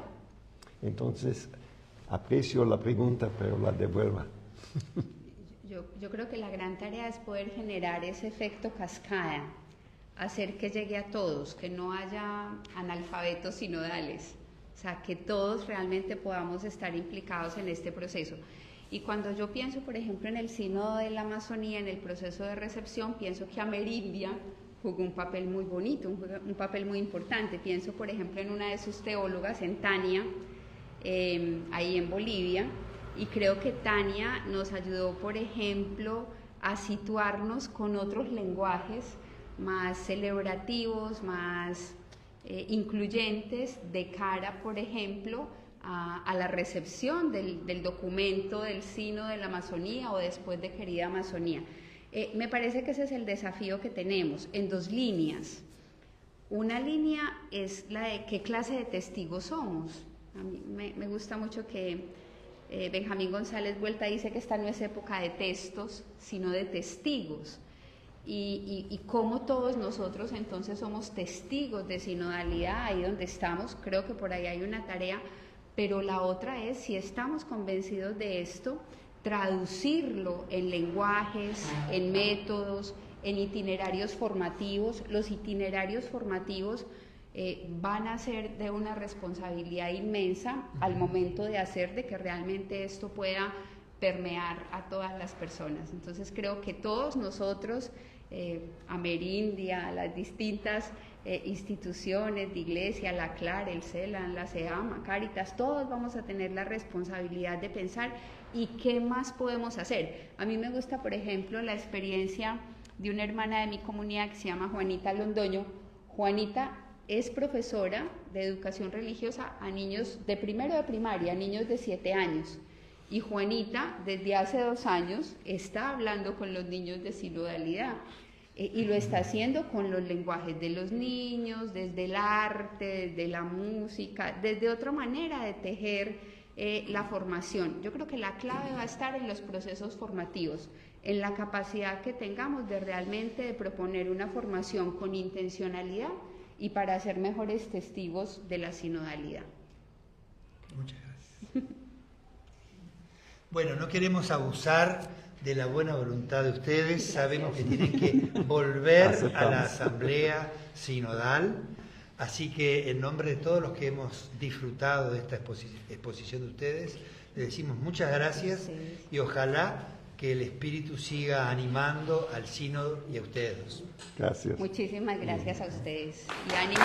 Speaker 3: Entonces, aprecio la pregunta, pero la devuelva.
Speaker 4: Yo creo que la gran tarea es poder generar ese efecto cascada, hacer que llegue a todos, que no haya analfabetos sinodales, o sea, que todos realmente podamos estar implicados en este proceso. Y cuando yo pienso, por ejemplo, en el sínodo de la Amazonía, en el proceso de recepción, pienso que Amerindia jugó un papel muy bonito, un papel muy importante. Pienso, por ejemplo, en una de sus teólogas, en Tania, ahí en Bolivia, y creo que Tania nos ayudó, por ejemplo, a situarnos con otros lenguajes más celebrativos, más incluyentes de cara, por ejemplo, a la recepción del documento del Sínodo de la Amazonía o después de Querida Amazonía. Me parece que ese es el desafío que tenemos en dos líneas. Una línea es la de qué clase de testigos somos. A mí me gusta mucho que Benjamín González Vuelta dice que esta no es época de textos, sino de testigos. Y cómo todos nosotros entonces somos testigos de sinodalidad ahí donde estamos. Creo que por ahí hay una tarea, pero la otra es, si estamos convencidos de esto, traducirlo en lenguajes, en métodos, en itinerarios formativos. Los itinerarios formativos van a ser de una responsabilidad inmensa al momento de hacer de que realmente esto pueda permear a todas las personas. Entonces creo que todos nosotros, Amerindia, las distintas instituciones de iglesia, la CLAR, el CELAN, la SEAMA, Cáritas, todos vamos a tener la responsabilidad de pensar y qué más podemos hacer. A mí me gusta, por ejemplo, la experiencia de una hermana de mi comunidad que se llama Juanita Londoño. Juanita es profesora de educación religiosa a niños de primero de primaria, niños de 7 años. Y Juanita, desde hace 2 años, está hablando con los niños de sinodalidad y lo está haciendo con los lenguajes de los niños, desde el arte, desde la música, desde otra manera de tejer la formación. Yo creo que la clave va a estar en los procesos formativos, en la capacidad que tengamos de realmente de proponer una formación con intencionalidad y para ser mejores testigos de la sinodalidad.
Speaker 1: Muchas gracias. Bueno, no queremos abusar de la buena voluntad de ustedes. Sabemos que tienen que volver a la asamblea sinodal. Así que en nombre de todos los que hemos disfrutado de esta exposición de ustedes, les decimos muchas gracias y ojalá que el Espíritu siga animando al sínodo y a ustedes.
Speaker 3: Gracias.
Speaker 4: Muchísimas gracias a ustedes y ánimo.